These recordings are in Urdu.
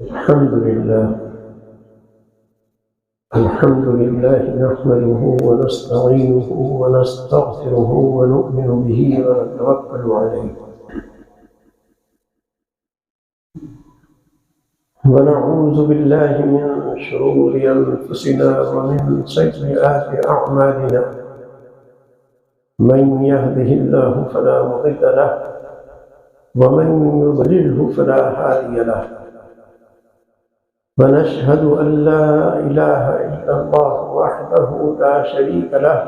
الحمد لله نحمده ونستعينه ونستغفره ونؤمن به ونتوكل عليه ونعوذ بالله من شرور أنفسنا ومن سيئات أعمالنا من يهده الله فلا مضل له ومن يضلله فلا هادي له ونشهد أن لا إله إلا الله وحده لا شريك له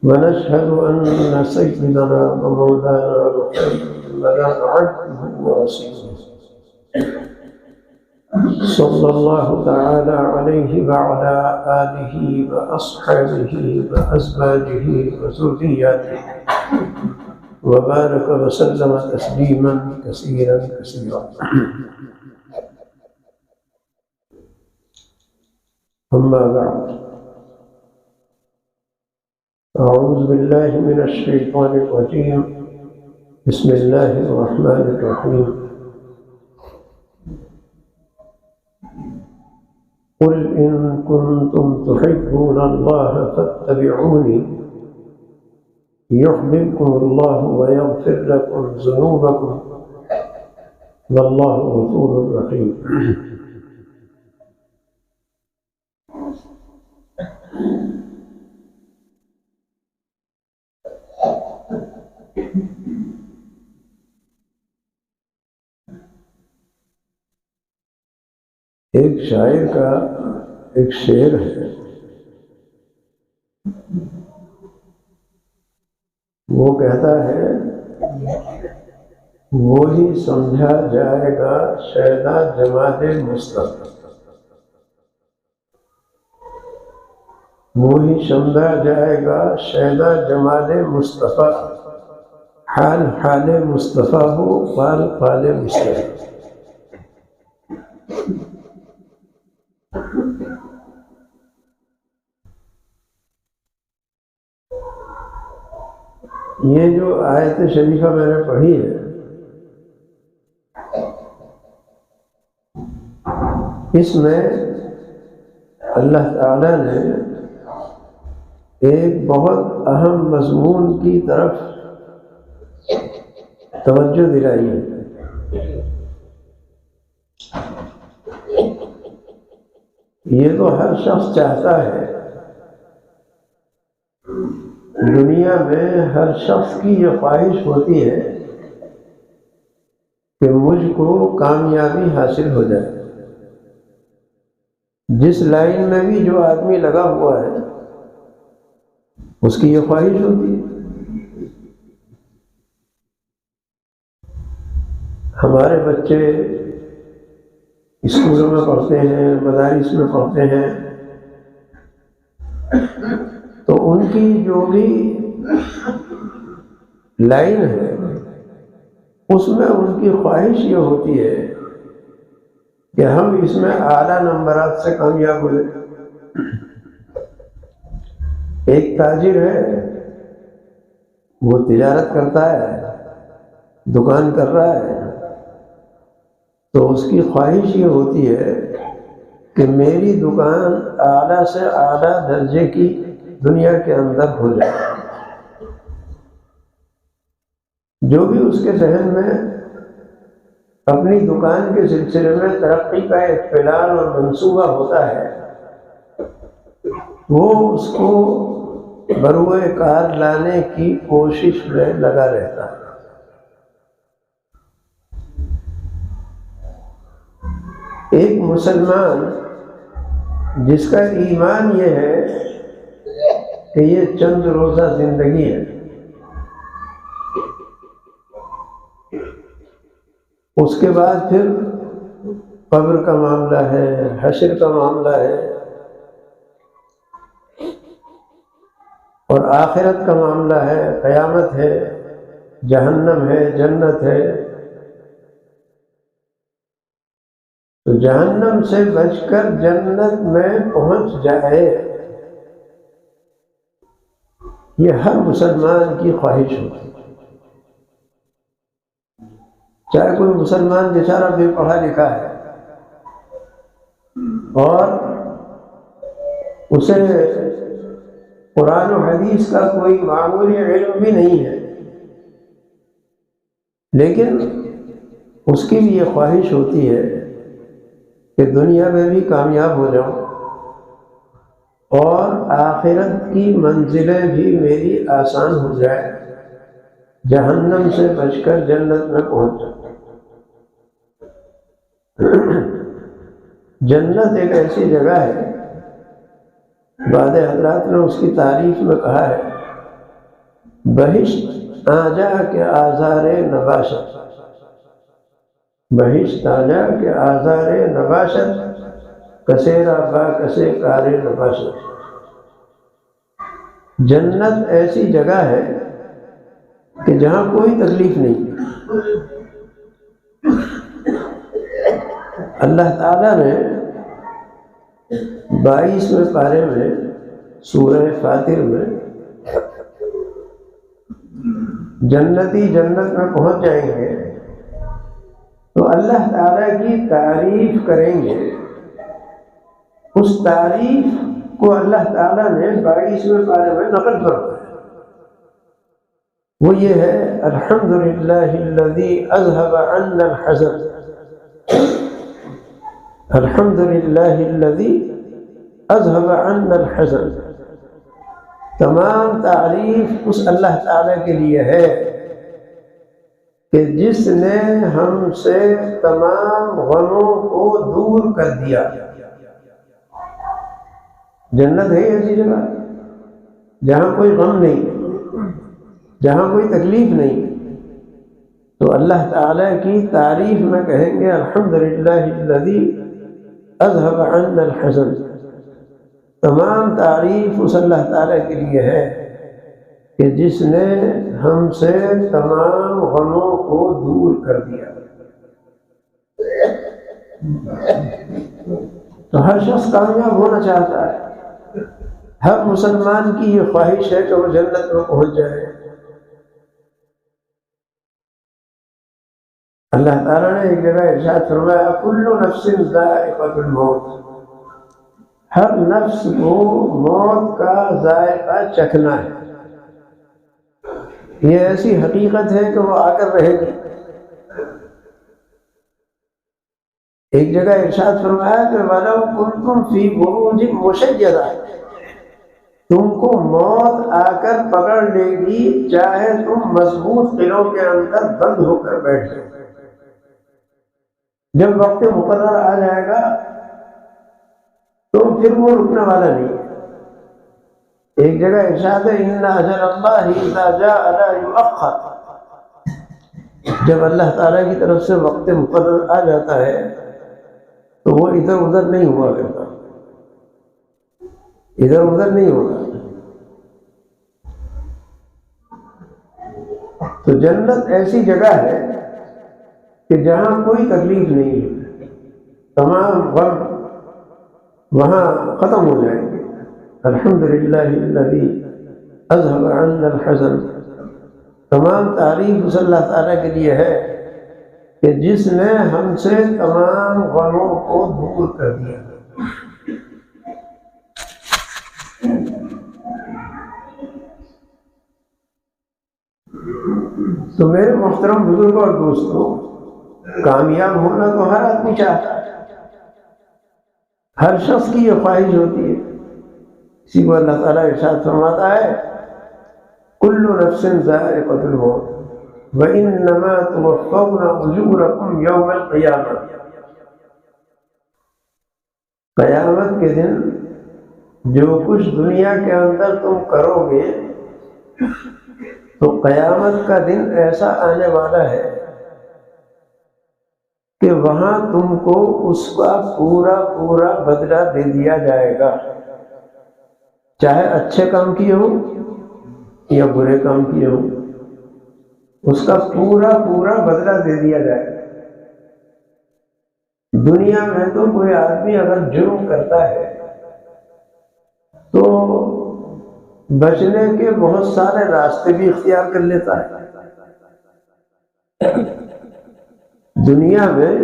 ونشهد أن سيدنا ومولانا محمدا عبده ورسوله صلى الله تعالى عليه وعلى آله وأصحابه وأزواجه وذرياته وبارك وسلم تسليما كثيرا كثيرا. أما بعد، أعوذ بالله من الشيطان الرجيم. بسم الله الرحمن الرحيم. قل إن كنتم تحبون الله فاتبعوني يحببكم الله ويغفر لكم ذنوبكم والله غفور رحيم. ایک شاعر کا ایک شعر ہے، وہ کہتا ہے وہی سمجھا جائے گا شیدا جماعت مصطفیٰ، وہی سمجھا جائے گا شیدا جمال مصطفیٰ، حال حال مصطفیٰ ہو قال قال مصطفیٰ. یہ جو آیت شریفہ میں نے پڑھی ہے، اس میں اللہ تعالی نے ایک بہت اہم مضمون کی طرف توجہ دلائی ہے. یہ تو ہر شخص چاہتا ہے، دنیا میں ہر شخص کی یہ خواہش ہوتی ہے کہ مجھ کو کامیابی حاصل ہو جائے. جس لائن میں بھی جو آدمی لگا ہوا ہے اس کی یہ خواہش ہوتی ہے. ہمارے بچے اسکولوں میں پڑھتے ہیں، مدارس میں پڑھتے ہیں، تو ان کی جو بھی لائن ہے اس میں ان کی خواہش یہ ہوتی ہے کہ ہم اس میں اعلیٰ نمبرات سے کامیاب ہو جائیں. ایک تاجر ہے، وہ تجارت کرتا ہے، دکان کر رہا ہے، تو اس کی خواہش یہ ہوتی ہے کہ میری دکان اعلیٰ سے اعلیٰ درجے کی دنیا کے اندر ہو جائے. جو بھی اس کے ذہن میں اپنی دکان کے سلسلے میں ترقی کا ایک پلان اور منصوبہ ہوتا ہے، وہ اس کو بروئے کار لانے کی کوشش میں لگا رہتا ہے. ایک مسلمان جس کا ایمان یہ ہے کہ یہ چند روزہ زندگی ہے، اس کے بعد پھر قبر کا معاملہ ہے، حشر کا معاملہ ہے، اور آخرت کا معاملہ ہے، قیامت ہے، جہنم ہے، جنت ہے. تو جہنم سے بچ کر جنت میں پہنچ جائے، یہ ہر مسلمان کی خواہش ہوتی ہے. چاہے کوئی مسلمان بیچارہ بے پڑھا لکھا ہے اور اسے قرآن و حدیث کا کوئی معمولی علم بھی نہیں ہے، لیکن اس کی بھی یہ خواہش ہوتی ہے کہ دنیا میں بھی کامیاب ہو جاؤں اور آخرت کی منزلیں بھی میری آسان ہو جائے، جہنم سے بچ کر جنت میں پہنچ جاؤں۔ جنت ایک ایسی جگہ ہے، بعض حضرات نے اس کی تعریف میں کہا ہے بہشت آجا کے آزار نباشت، بہشت آجا کے آزار نباشت، کسیرا با کسے کار نباشت۔ جنت ایسی جگہ ہے کہ جہاں کوئی تکلیف نہیں۔ اللہ تعالیٰ نے 22ویں پارے میں سورہ فاطر میں جنتی جنت میں پہنچ جائیں گے تو اللہ تعالیٰ کی تعریف کریں گے۔ اس تعریف کو اللہ تعالیٰ نے 22ویں پارے میں نقل فرمایا، وہ یہ ہے الحمدللہ الذی اذهب عنا الحزن، الحمدللہ الذی اذهب عنا الحزن۔ تمام تعریف اس اللہ تعالیٰ کے لیے ہے کہ جس نے ہم سے تمام غموں کو دور کر دیا۔ جنت ہے ایسی جگہ جہاں کوئی غم نہیں، جہاں کوئی تکلیف نہیں، تو اللہ تعالیٰ کی تعریف میں کہیں گے الحمدللہ الذی اذهب عنا الحزن۔ تمام تعریف اس اللہ تعالیٰ کے لیے ہے کہ جس نے ہم سے تمام غموں کو دور کر دیا۔ تو ہر شخص کامیاب ہونا چاہتا ہے، ہر مسلمان کی یہ خواہش ہے کہ وہ جنت میں پہنچ جائے۔ اللہ تعالیٰ نے ایک جگہ ارشاد فرمایا کل نفس ذائقۃ الموت، ہر نفس کو موت کا ذائقہ چکھنا ہے۔ یہ ایسی حقیقت ہے کہ وہ آ کر رہے گی۔ ایک جگہ ارشاد فرمایا کہ وَلَوْ كُنْتُمْ فِي بُرُوجٍ مُشَيَّدَةٍ، تم کو موت آ کر پکڑ لے گی چاہے تم مضبوط قلعوں کے اندر بند ہو کر بیٹھ جاؤ۔ جب وقت مقرر آ جائے گا تو پھر وہ رکنے والا نہیں ہے۔ ایک جگہ ارشاد ہے ان اجل اللہ اذا جاء لا یؤخر، جب اللہ تعالیٰ کی طرف سے وقت مقرر آ جاتا ہے تو وہ ادھر ادھر نہیں ہوا کرتا، ادھر ادھر نہیں ہوگا۔ تو جنت ایسی جگہ ہے کہ جہاں کوئی تکلیف نہیں ہے، تمام غم وہاں ختم ہو جائیں گے۔ الحمدللہ الذی اذهب عنا الحزن، تمام تعریف اس اللہ تعالیٰ کے لیے ہے کہ جس نے ہم سے تمام غموں کو دور کر دیا۔ تو میرے محترم بزرگوں اور دوستوں، کامیاب ہونا تو ہر آدمی چاہتا ہے، ہر شخص کی یہ خواہش ہوتی ہے۔ اسی کو اللہ تعالیٰ ارشاد فرماتا ہے کل نفس ذائقۃ الموت وَإِنَّمَا تُوَفَّوْنَ أُجُورَكُمْ يَوْمَ الْقِيَامَةِ۔ قیامت کے دن جو کچھ دنیا کے اندر تم کرو گے تو قیامت کا دن ایسا آنے والا ہے کہ وہاں تم کو اس کا پورا پورا بدلہ دے دیا جائے گا، چاہے اچھے کام کیے ہوں یا برے کام کیے ہوں، اس کا پورا پورا بدلہ دے دیا جائے گا۔ دنیا میں تو کوئی آدمی اگر جرم کرتا ہے تو بچنے کے بہت سارے راستے بھی اختیار کر لیتا ہے، دنیا میں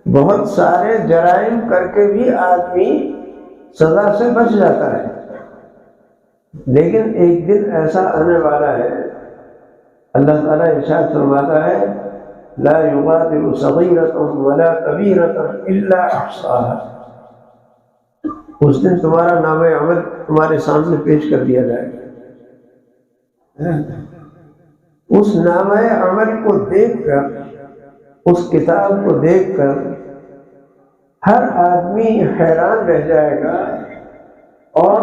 بہت سارے جرائم کر کے بھی آدمی سزا سے بچ جاتا ہے، لیکن ایک دن ایسا آنے والا ہے، اللہ تعالیٰ ارشاد فرماتا ہے لا یغادر صغیرۃ ولا کبیرۃ الا احصاها، اس دن تمہارا نامہ عمل تمہارے سامنے پیش کر دیا جائے گا۔ اس نامہ عمل کو دیکھ کر، اس کتاب کو دیکھ کر ہر آدمی حیران رہ جائے گا اور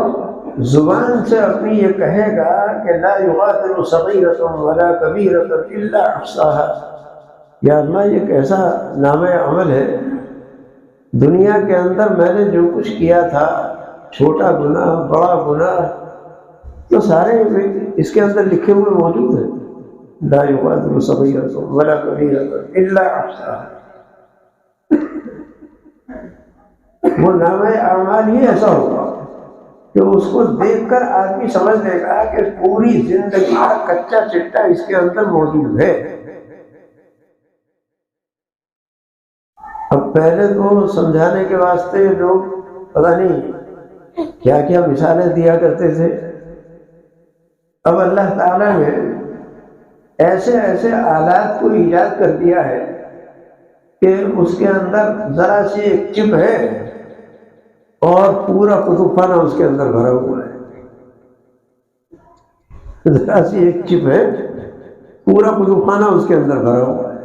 زبان سے اپنی یہ کہے گا کہ لا یغادر صغیرۃ ولا کبیرۃ الا احصاها، یا اللہ یہ کیسا نامہ عمل ہے، دنیا کے اندر میں نے جو کچھ کیا تھا، چھوٹا گناہ بڑا گناہ، تو سارے اس کے اندر لکھے ہوئے موجود ہیں۔ لا یغادر صغیرۃ ولا کبیرۃ الا احصاها، وہ نامہ اعمال ہی ایسا ہوگا کہ اس کو دیکھ کر آدمی سمجھ لے گا کہ پوری زندگی کا کچا چٹا اس کے اندر موجود ہے۔ اب پہلے تو سمجھانے کے واسطے لوگ پتہ نہیں کیا کیا مثالیں دیا کرتے تھے، اب اللہ تعالیٰ نے ایسے ایسے آلات کو ایجاد کر دیا ہے کہ اس کے اندر ذرا سی ایک چپ ہے اور پورا کتب خانہ اس کے اندر بھرا ہوا ہے، ذرا سی ایک چپ ہے، پورا کتب خانہ اس کے اندر بھرا ہوا ہے۔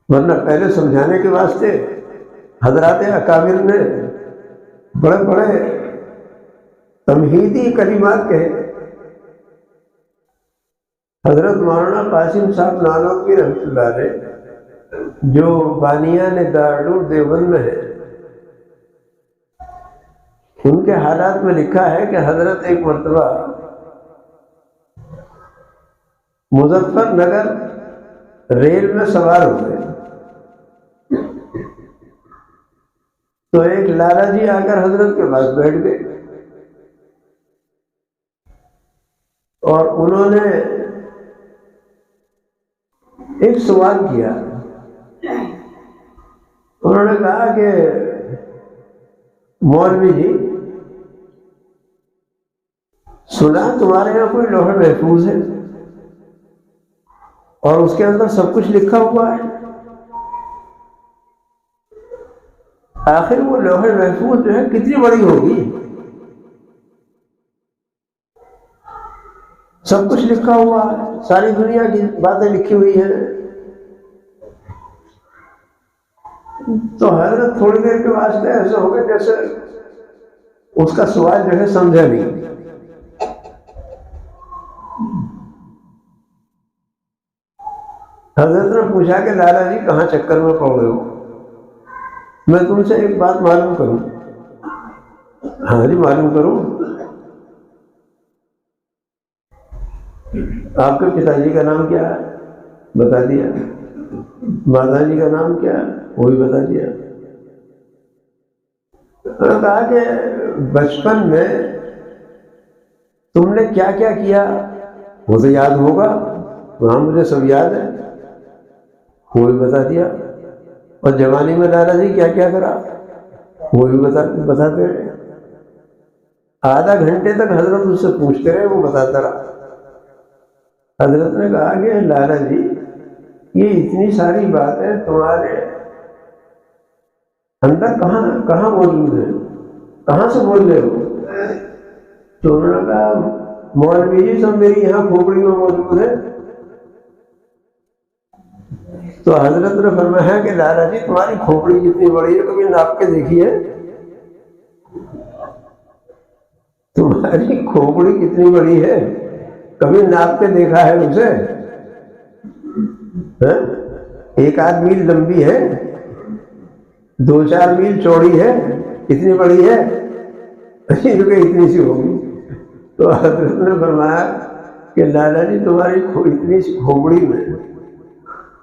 ورنہ پہلے سمجھانے کے واسطے حضرات اکابر نے بڑے بڑے تمہیدی کلمات کہے۔ حضرت مولانا قاسم صاحب نانوتوی رحمۃ اللہ علیہ جو بانیان دارالعلوم دیوبند میں ہے، ان کے حالات میں لکھا ہے کہ حضرت ایک مرتبہ مظفر نگر ریل میں سوار ہوئے تو ایک لالا جی آ کر حضرت کے پاس بیٹھ گئے اور انہوں نے ایک سوال کیا۔ انہوں نے کہا کہ مولوی جی، سنا تمہارے یہاں کوئی لوح محفوظ ہے اور اس کے اندر سب کچھ لکھا ہوا ہے، آخر وہ لوح محفوظ جو ہے کتنی بڑی ہوگی؟ سب کچھ لکھا ہوا ہے، ساری دنیا کی باتیں لکھی ہوئی ہیں۔ تو حضرت تھوڑی دیر کے واسطے ایسا ہو گیا جیسے اس کا سوال جو ہے سمجھا نہیں۔ حضرت نے پوچھا کہ لالا جی کہاں چکر میں پڑ رہے ہو؟ میں تم سے ایک بات معلوم کروں؟ ہاں جی معلوم کروں۔ آپ کے پتا جی کا نام کیا ہے؟ بتا دیا۔ ماتا جی کا نام کیا ہے؟ وہ بھی بتا دیا۔ انہوں نے کہا کہ بچپن میں تم نے کیا کیا کیا وہ تو یاد ہوگا؟ وہاں مجھے سب یاد ہے، وہ بھی بتا دیا۔ اور جوانی میں لالا جی کیا کیا کرا وہ بھی بتاتے رہے۔ آدھا گھنٹے تک حضرت اس سے پوچھتے رہے، وہ بتاتا رہا۔ حضرت نے کہا کہ لالا جی یہ اتنی ساری باتیں تمہارے اندر کہاں موجود ہے، کہاں سے بول رہے ہو؟ تو انہوں نے کہا مولوی جی سب میری یہاں کھوپڑی میں موجود ہے۔ تو حضرت نے فرمایا کہ لالا جی تمہاری کھوپڑی کتنی بڑی ہے کبھی ناپ کے دیکھی ہے؟ تمہاری کھوپڑی کتنی بڑی ہے کبھی ناپ کے دیکھا ہے اسے؟ ایک آدھ میل لمبی ہے، 2-4 میل چوڑی ہے، اتنی بڑی ہے؟ اتنی سی ہوگی۔ تو حضرت نے فرمایا کہ لالا جی تمہاری اتنی سی کھوپڑی میں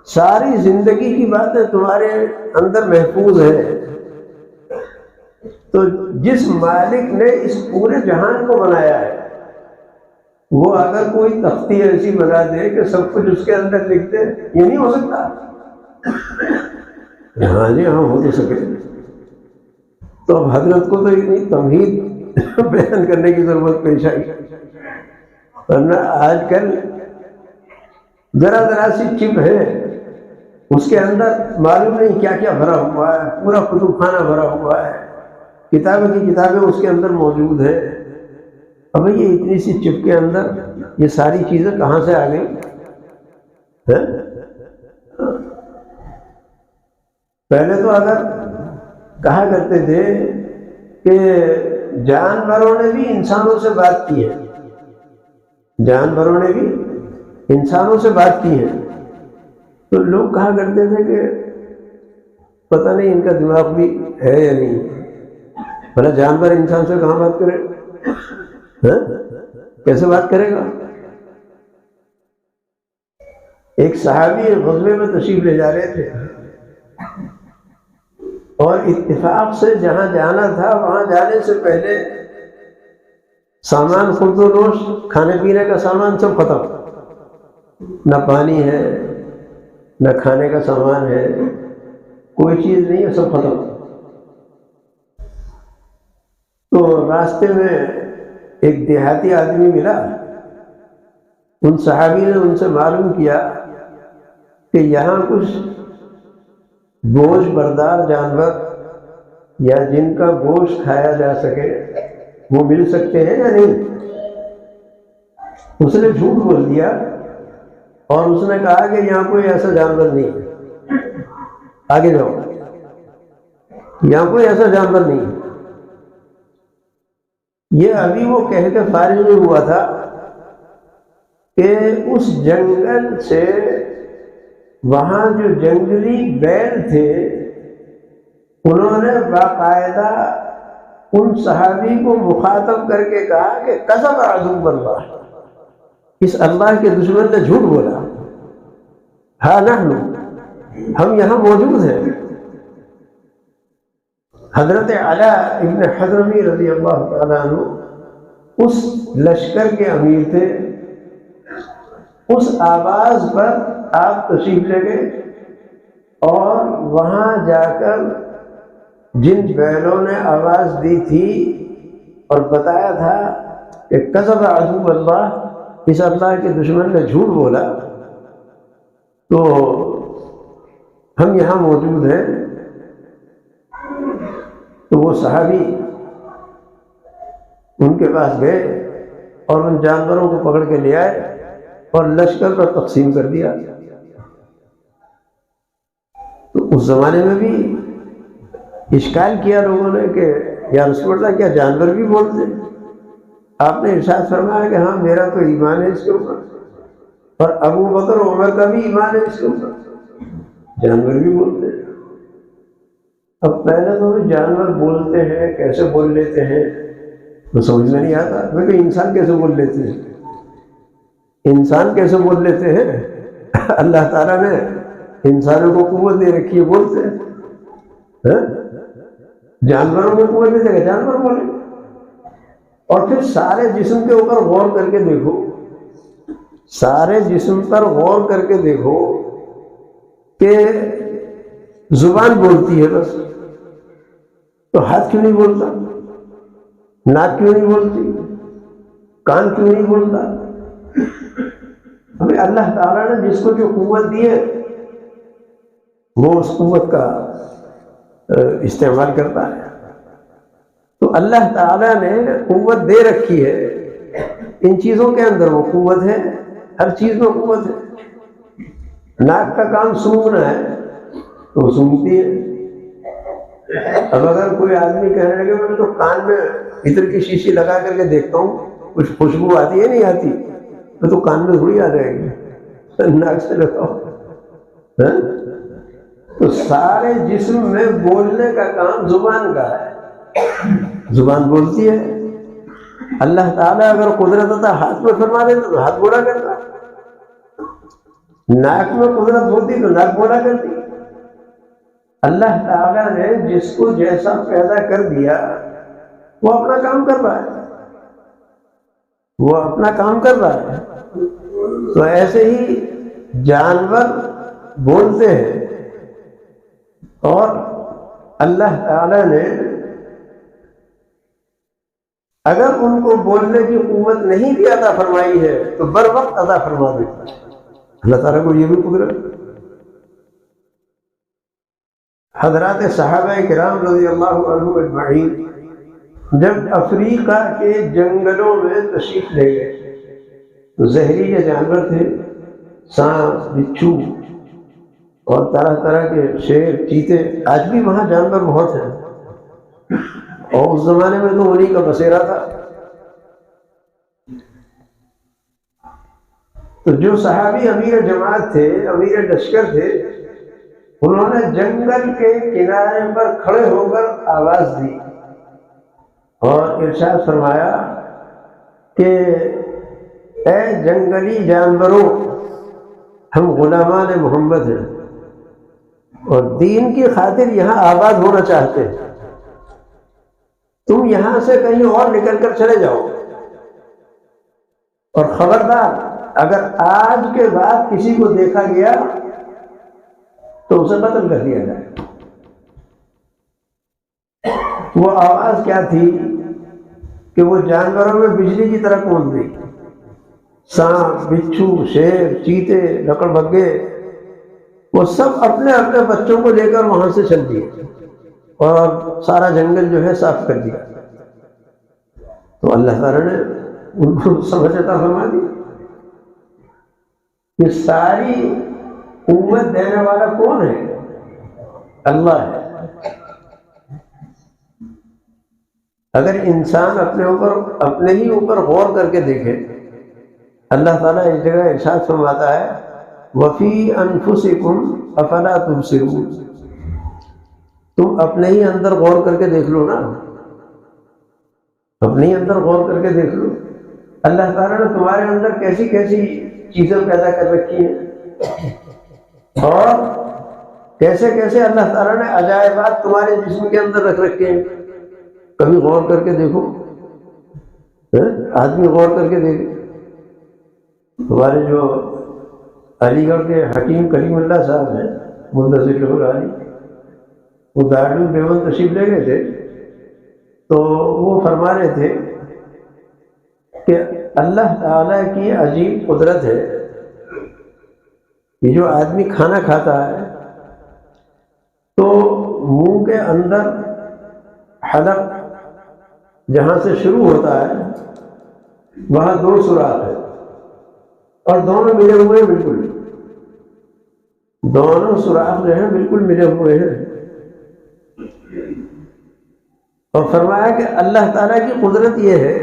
ساری زندگی کی باتیں تمہارے اندر محفوظ ہے۔ تو جس مالک نے اس پورے جہان کو بنایا ہے وہ اگر کوئی تختی ایسی بنا دے کہ سب کچھ اس کے اندر لکھ دے، یہ نہیں ہو سکتا؟ ہاں جی ہاں، ہو تو سکے۔ تو اب حضرت کو تو اتنی تمہید بیان کرنے کی ضرورت پیش آئی، ورنہ آج کل ذرا ذرا سی چپ ہے، اس کے اندر معلوم نہیں کیا کیا بھرا ہوا ہے، پورا کتب خانہ بھرا ہوا ہے، کتابیں کی کتابیں اس کے اندر موجود ہیں۔ اب یہ اتنی سی چپ کے اندر یہ ساری چیزیں کہاں سے آ گئی؟ پہلے تو اگر کہا کرتے تھے کہ جانوروں نے بھی انسانوں سے بات کی ہے، جانوروں نے بھی انسانوں سے بات کی ہے، تو لوگ کہا کرتے تھے کہ پتہ نہیں ان کا دماغ بھی ہے یا نہیں، بھلا جانور انسان سے کہاں بات کرے، کیسے بات کرے گا؟ ایک صحابی غزوے میں تشریف لے جا رہے تھے، اور اتفاق سے جہاں جانا تھا وہاں جانے سے پہلے سامان خرد و نوش، کھانے پینے کا سامان سب ختم، نہ پانی ہے نہ کھانے کا سامان ہے، کوئی چیز نہیں ہے، سب ختم۔ تو راستے میں ایک دیہاتی آدمی ملا، ان صحابی نے ان سے معلوم کیا کہ یہاں کچھ گوشت بردار جانور یا جن کا گوشت کھایا جا سکے وہ مل سکتے ہیں یا نہیں؟ اس نے جھوٹ بول دیا اور اس نے کہا کہ یہاں کوئی ایسا جانور نہیں ہے، آگے جاؤ، یہاں کوئی ایسا جانور نہیں ہے۔ یہ ابھی وہ کہہ کے فارغ نہیں ہوا تھا کہ اس جنگل سے وہاں جو جنگلی بیل تھے انہوں نے باقاعدہ ان صحابی کو مخاطب کر کے کہا کہ کذب عدو اللہ، اس اللہ کے دشمن نے جھوٹ بولا، ہاں نحن، ہم یہاں موجود ہیں۔ حضرت علاء ابن حضرمی رضی اللہ تعالیٰ عنہ اس لشکر کے امیر تھے، اس آواز پر آپ تشریف لے گئے، اور وہاں جا کر جن بیلوں نے آواز دی تھی اور بتایا تھا کہ کذب عدو اللہ، اس اللہ کے دشمن نے جھوٹ بولا، تو ہم یہاں موجود ہیں۔ تو وہ صحابی ان کے پاس گئے اور ان جانوروں کو پکڑ کے لے آئے اور لشکر پر تقسیم کر دیا۔ تو اس زمانے میں بھی اشکال کیا لوگوں نے کہ یا رسول اللہ کیا جانور بھی بولتے ہیں؟ آپ نے ارشاد فرمایا کہ ہاں میرا تو ایمان ہے اس کے اوپر، اور ابو بکر و عمر کا بھی ایمان ہے اس کے اوپر، جانور بھی بولتے ہیں۔ اب پہلے تو جانور بولتے ہیں، کیسے بول لیتے ہیں تو سمجھ میں نہیں آتا، کہ انسان کیسے بول لیتے ہیں، انسان کیسے بول لیتے ہیں؟ اللہ تعالیٰ نے انسانوں کو قوت دے رکھی ہے، بولتے ہیں، جانوروں کو قوت دے دے گا، جانور بولے۔ اور پھر سارے جسم کے اوپر غور کر کے دیکھو، سارے جسم پر غور کر کے دیکھو کہ زبان بولتی ہے بس، تو ہاتھ کیوں نہیں بولتا؟ ناک کیوں نہیں بولتی؟ کان کیوں نہیں بولتا؟ ابھی اللہ تعالیٰ نے جس کو جو قوت دی ہے وہ اس قوت کا استعمال کرتا ہے۔ تو اللہ تعالیٰ نے قوت دے رکھی ہے، ان چیزوں کے اندر وہ قوت ہے، ہر چیز میں قوت ہے۔ ناک کا کام سونگنا ہے تو وہ سونگتی ہے۔ اب اگر کوئی آدمی کہنے لگے میں تو کان میں عطر کی شیشی لگا کر کے دیکھتا ہوں کچھ خوشبو آتی ہے نہیں آتی، تو کان میں تھوڑی آ جائے گی، ناک سے لگاؤ۔ تو سارے جسم میں بولنے کا کام زبان کا ہے، زبان بولتی ہے۔ اللہ تعالیٰ اگر قدرت عطا ہاتھ میں فرما دیتا تو ہاتھ بولا کرتا، ناک میں قدرت ہوتی تو ناک بولا کرتی۔ اللہ تعالیٰ نے جس کو جیسا پیدا کر دیا وہ اپنا کام کر رہا ہے۔ وہ اپنا کام کر رہا ہے. تو ایسے ہی جانور بولتے ہیں، اور اللہ تعالی نے اگر ان کو بولنے کی قوت نہیں بھی عطا فرمائی ہے تو بر وقت عطا فرما دیتا ہے. اللہ تعالیٰ کو یہ بھی قدرت. حضرات صحابہ کرام رضی اللہ عنہم اجمعین جب افریقہ کے جنگلوں میں تشریف لے گئے تو زہریلے جانور تھے، سانپ، بچھو اور طرح طرح کے شیر، چیتے. آج بھی وہاں جانور بہت ہیں، اور اس زمانے میں تو انہی کا بسیرا تھا. تو جو صحابی امیر جماعت تھے، امیر لشکر تھے، انہوں نے جنگل کے کنارے پر کھڑے ہو کر آواز دی اور ارشاد فرمایا کہ اے جنگلی جانوروں، ہم غلامان محمد ہیں اور دین کی خاطر یہاں آباد ہونا چاہتے ہیں. تم یہاں سے کہیں اور نکل کر چلے جاؤ، اور خبردار اگر آج کے بعد کسی کو دیکھا گیا تو اسے قتل کر دیا جائے. وہ آواز کیا تھی کہ وہ جانوروں میں بجلی کی طرح کود گئی. سانپ، بچھو، شیر، چیتے، لکڑ بگے، وہ سب اپنے اپنے بچوں کو لے کر وہاں سے چل دیے اور سارا جنگل جو ہے صاف کر دیا. تو اللہ تعالیٰ نے ان کو سمجھ عطا فرما دی. یہ ساری قوت دینے والا کون ہے؟ اللہ ہے. اگر انسان اپنے ہی اوپر غور کر کے دیکھے، اللہ تعالیٰ اس جگہ ارشاد فرماتا ہے وَفِي أَنفُسِكُمْ أَفَلَا تُبْصِرُونَ. تم اپنے ہی اندر غور کر کے دیکھ لو نا، اپنے ہی اندر غور کر کے دیکھ لو. اللہ تعالیٰ نے تمہارے اندر کیسی کیسی چیزیں پیدا کر رکھی ہیں، اور کیسے کیسے اللہ تعالیٰ نے عجائبات تمہارے جسم کے اندر رکھ رکھے ہیں. کبھی غور کر کے دیکھو، آدمی غور کر کے دیکھے. ہمارے جو علی گڑھ کے حکیم کریم اللہ صاحب ہیں، منتظر شہر علی، وہ دارالعلوم تشریف لے گئے تھے، تو وہ فرما رہے تھے کہ اللہ تعالیٰ کی عجیب قدرت ہے کہ جو آدمی کھانا کھاتا ہے تو منہ کے اندر حلق جہاں سے شروع ہوتا ہے وہاں 2 سوراخ ہے، اور دونوں ملے ہوئے ہیں، بالکل دونوں سوراخ جو ہیں بالکل ملے ہوئے ہیں. اور فرمایا کہ اللہ تعالیٰ کی قدرت یہ ہے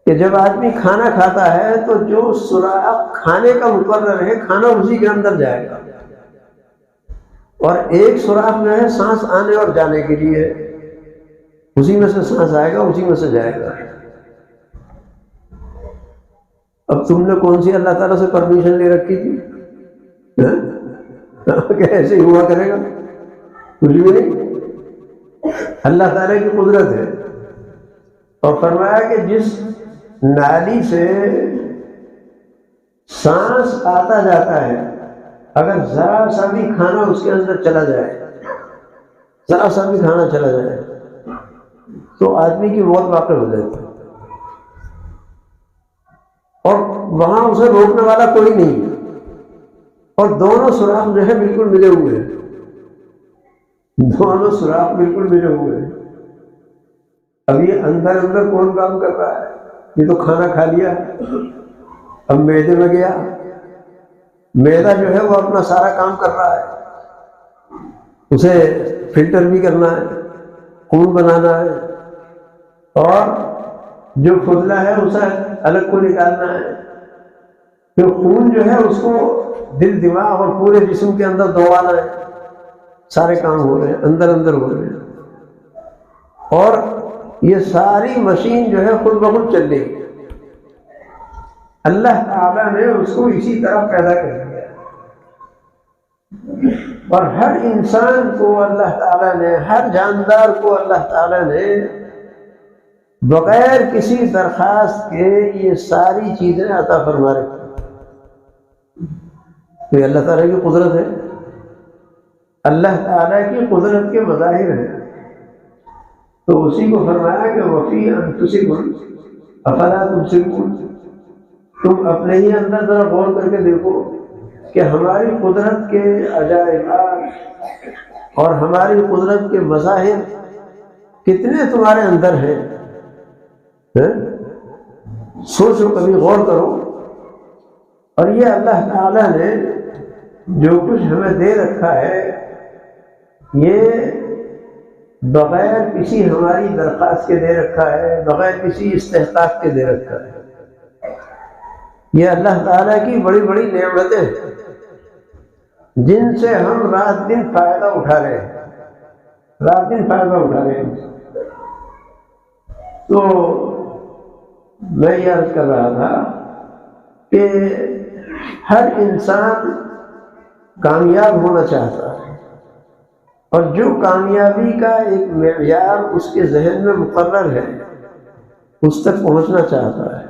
کہ جب آدمی کھانا کھاتا ہے تو جو سوراخ کھانے کا مقرر ہے کھانا اسی کے اندر جائے گا، اور ایک سوراخ جو ہے سانس آنے اور جانے کے لیے، اسی میں سے سانس آئے گا، اسی میں سے جائے گا. اب تم نے کون سی اللہ تعالیٰ سے پرمیشن لے رکھی تھی کہ ایسے ہی ہوا کرے گا؟ کچھ بھی نہیں. اللہ تعالیٰ کی قدرت ہے. اور فرمایا کہ جس نالی سے سانس آتا جاتا ہے، اگر ذرا سا بھی کھانا اس کے اندر چلا جائے، ذرا سا بھی کھانا چلا جائے تو آدمی کی موت واقع ہو جاتی ہے، اور وہاں اسے روکنے والا کوئی نہیں. اور دونوں سوراخ جو ہے بالکل ملے ہوئے ہیں، دونوں سوراخ بالکل ملے ہوئے ہیں. اب یہ اندر اندر کون کام کر رہا ہے؟ یہ تو کھانا کھا لیا، اب معدے میں گیا، معدہ جو ہے وہ اپنا سارا کام کر رہا ہے، اسے فلٹر بھی کرنا ہے، خون بنانا ہے، اور جو فضلہ ہے اسے الگ کو نکالنا ہے. پھر خون جو ہے اس کو دل، دماغ اور پورے جسم کے اندر دوڑانا ہے. سارے کام ہو رہے ہیں، اندر اندر ہو رہے ہیں، اور یہ ساری مشین جو ہے خود بخود چل رہی ہے. اللہ تعالیٰ نے اس کو اسی طرح پیدا کر دیا، اور ہر انسان کو اللہ تعالیٰ نے، ہر جاندار کو اللہ تعالیٰ نے بغیر کسی درخواست کے یہ ساری چیزیں عطا فرما رہے ہیں۔ تو یہ اللہ تعالیٰ کی قدرت ہے، اللہ تعالیٰ کی قدرت کے مظاہر ہیں۔ تو اسی کو فرمایا کہ وفی انفسکم افلا تبصرون، تم اپنے ہی اندر ذرا غور کر کے دیکھو کہ ہماری قدرت کے عجائبات اور ہماری قدرت کے مظاہر کتنے تمہارے اندر ہیں۔ سوچو، کبھی غور کرو۔ اور یہ اللہ تعالیٰ نے جو کچھ ہمیں دے رکھا ہے یہ بغیر کسی ہماری درخواست کے دے رکھا ہے، بغیر کسی استحقاق کے دے رکھا ہے۔ یہ اللہ تعالیٰ کی بڑی بڑی نعمتیں ہیں جن سے ہم رات دن فائدہ اٹھا رہے ہیں، رات دن فائدہ اٹھا رہے ہیں۔ تو میں یہ عرض کر رہا تھا کہ ہر انسان کامیاب ہونا چاہتا ہے، اور جو کامیابی کا ایک معیار اس کے ذہن میں مقرر ہے اس تک پہنچنا چاہتا ہے۔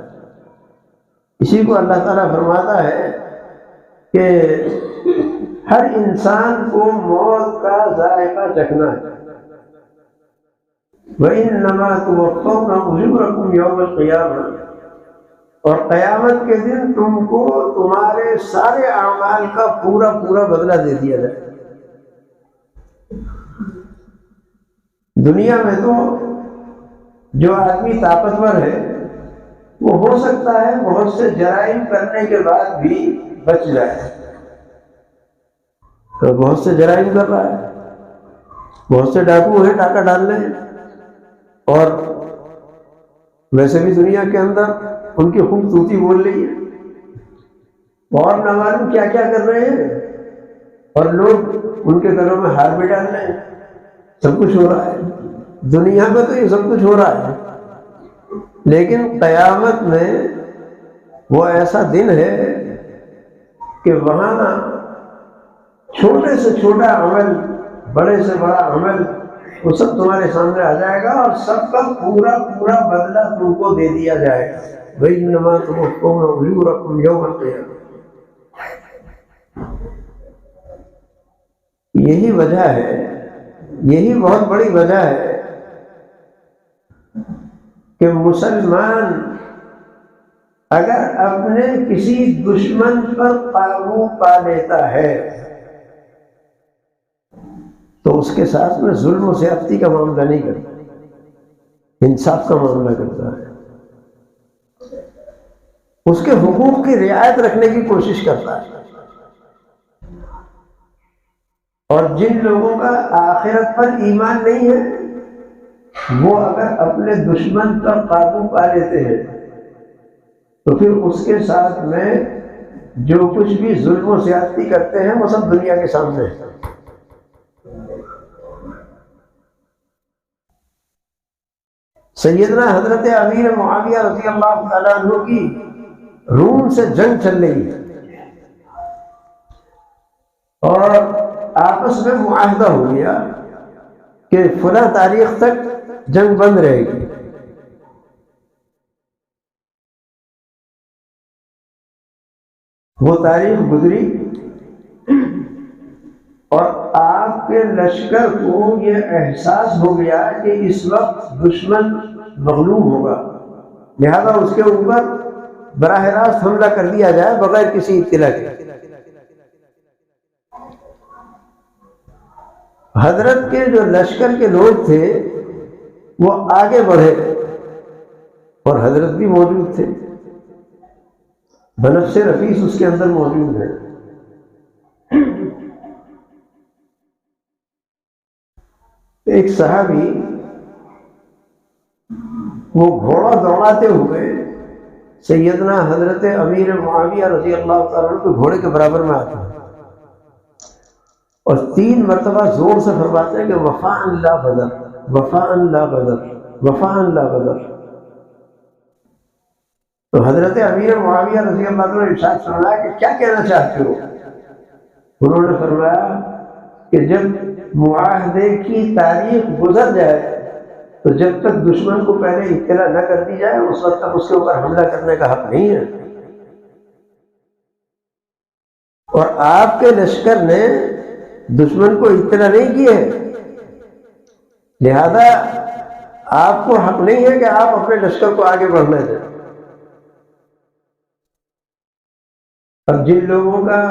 اسی کو اللہ تعالیٰ فرماتا ہے کہ ہر انسان کو موت کا ذائقہ چکھنا ہے۔ وَإِنَّمَا تُوَفَّوْنَ أُجُورَكُمْ يَوْمَ الْقِيَامَةِ، اور قیامت کے دن تم کو تمہارے سارے اعمال کا پورا پورا بدلہ دے دیا جائے۔ دنیا میں تو جو آدمی طاقتور ہے وہ ہو سکتا ہے بہت سے جرائم کرنے کے بعد بھی بچ جائے، تو بہت سے جرائم کر رہا ہے، بہت سے ڈاکو ہیں ڈاکہ ڈالنے ہیں، اور ویسے بھی دنیا کے اندر ان کی خوبصورتی بول رہی ہے، اور نہ معلوم کیا کیا کر رہے ہیں، اور لوگ ان کے گلوں میں ہار بھی ڈال رہے ہیں۔ سب کچھ ہو رہا ہے دنیا میں، تو یہ سب کچھ ہو رہا ہے، لیکن قیامت میں وہ ایسا دن ہے کہ وہاں چھوٹے سے چھوٹا عمل، بڑے سے بڑا عمل، وہ سب تمہارے سامنے آ جائے گا، اور سب کا پورا پورا بدلہ تم کو دے دیا جائے گا۔ وَإِنَّمَا تُوَفَّوْنَ أُجُورَكُمْ يَوْمَ الْقِيَامَةِ۔ یہی وجہ ہے، یہی بہت بڑی وجہ ہے کہ مسلمان اگر اپنے کسی دشمن پر قابو پا لیتا ہے تو اس کے ساتھ میں ظلم و زیادتی کا معاملہ نہیں کرتا، انصاف کا معاملہ کرتا ہے، اس کے حقوق کی رعایت رکھنے کی کوشش کرتا ہے۔ اور جن لوگوں کا آخرت پر ایمان نہیں ہے وہ اگر اپنے دشمن پر قابو پا لیتے ہیں تو پھر اس کے ساتھ میں جو کچھ بھی ظلم و زیادتی کرتے ہیں وہ سب دنیا کے سامنے ہے۔ سیدنا حضرت امیر معاویہ رضی اللہ تعالیٰ عنہ کی روم سے جنگ چل رہی ہے، اور آپس میں معاہدہ ہو گیا کہ فلاں تاریخ تک جنگ بند رہے گی۔ وہ تاریخ گزری اور آپ کے لشکر کو یہ احساس ہو گیا کہ اس وقت دشمن مغلوب ہوگا، لہذا اس کے اوپر براہ راست حملہ کر دیا جائے بغیر کسی اطلاع کے۔ حضرت کے جو لشکر کے لوگ تھے وہ آگے بڑھے اور حضرت بھی موجود تھے، بنفس رفیس اس کے اندر موجود ہے۔ ایک صحابی وہ گھوڑا دوڑاتے ہوئے سیدنا حضرت امیر معاویہ رضی اللہ تعالیٰ عنہ کے گھوڑے کے برابر میں آتا ہے اور 3 مرتبہ زور سے فرماتے ہیں کہ وفاء لا بدر، وفاء لا بدر، وفاء لا بدر۔ تو حضرت امیر معاویہ رضی اللہ عنہ نے ارشاد فرمایا کہ کیا کہنا چاہتے ہو؟ انہوں نے فرمایا کہ جب معاہدے کی تاریخ گزر جائے تو جب تک دشمن کو پہلے اطلاع نہ کر دی جائے اس وقت تک اس کے اوپر حملہ کرنے کا حق نہیں ہے۔ اور آپ کے لشکر نے دشمن کو اطلاع نہیں کی ہے، لہذا آپ کو حق نہیں ہے کہ آپ اپنے لشکر کو آگے بڑھنے دیں۔ اب جن لوگوں کا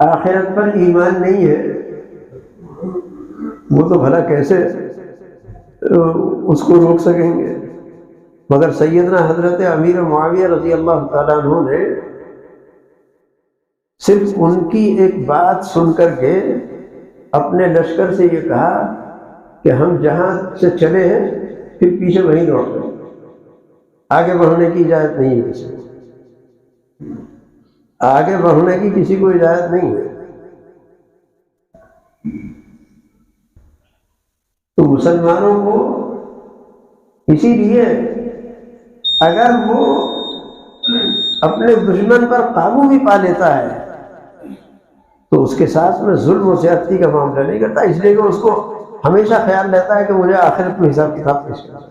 آخرت پر ایمان نہیں ہے وہ تو بھلا کیسے اس کو روک سکیں گے؟ مگر سیدنا حضرت امیر معاویہ رضی اللہ تعالیٰ عنہ نے صرف ان کی ایک بات سن کر کے اپنے لشکر سے یہ کہا کہ ہم جہاں سے چلے ہیں پھر پیچھے وہیں لوٹ گئے، آگے بڑھنے کی اجازت نہیں ہے، کسی کو آگے بڑھنے کی کسی کو اجازت نہیں ہے۔ تو مسلمانوں کو اسی لیے اگر وہ اپنے دشمن پر قابو بھی پا لیتا ہے تو اس کے ساتھ میں ظلم و زیادتی کا معاملہ نہیں کرتا، اس لیے کہ اس کو ہمیشہ خیال رہتا ہے کہ مجھے آخرت میں حساب کتاب پیش کرنا ہے۔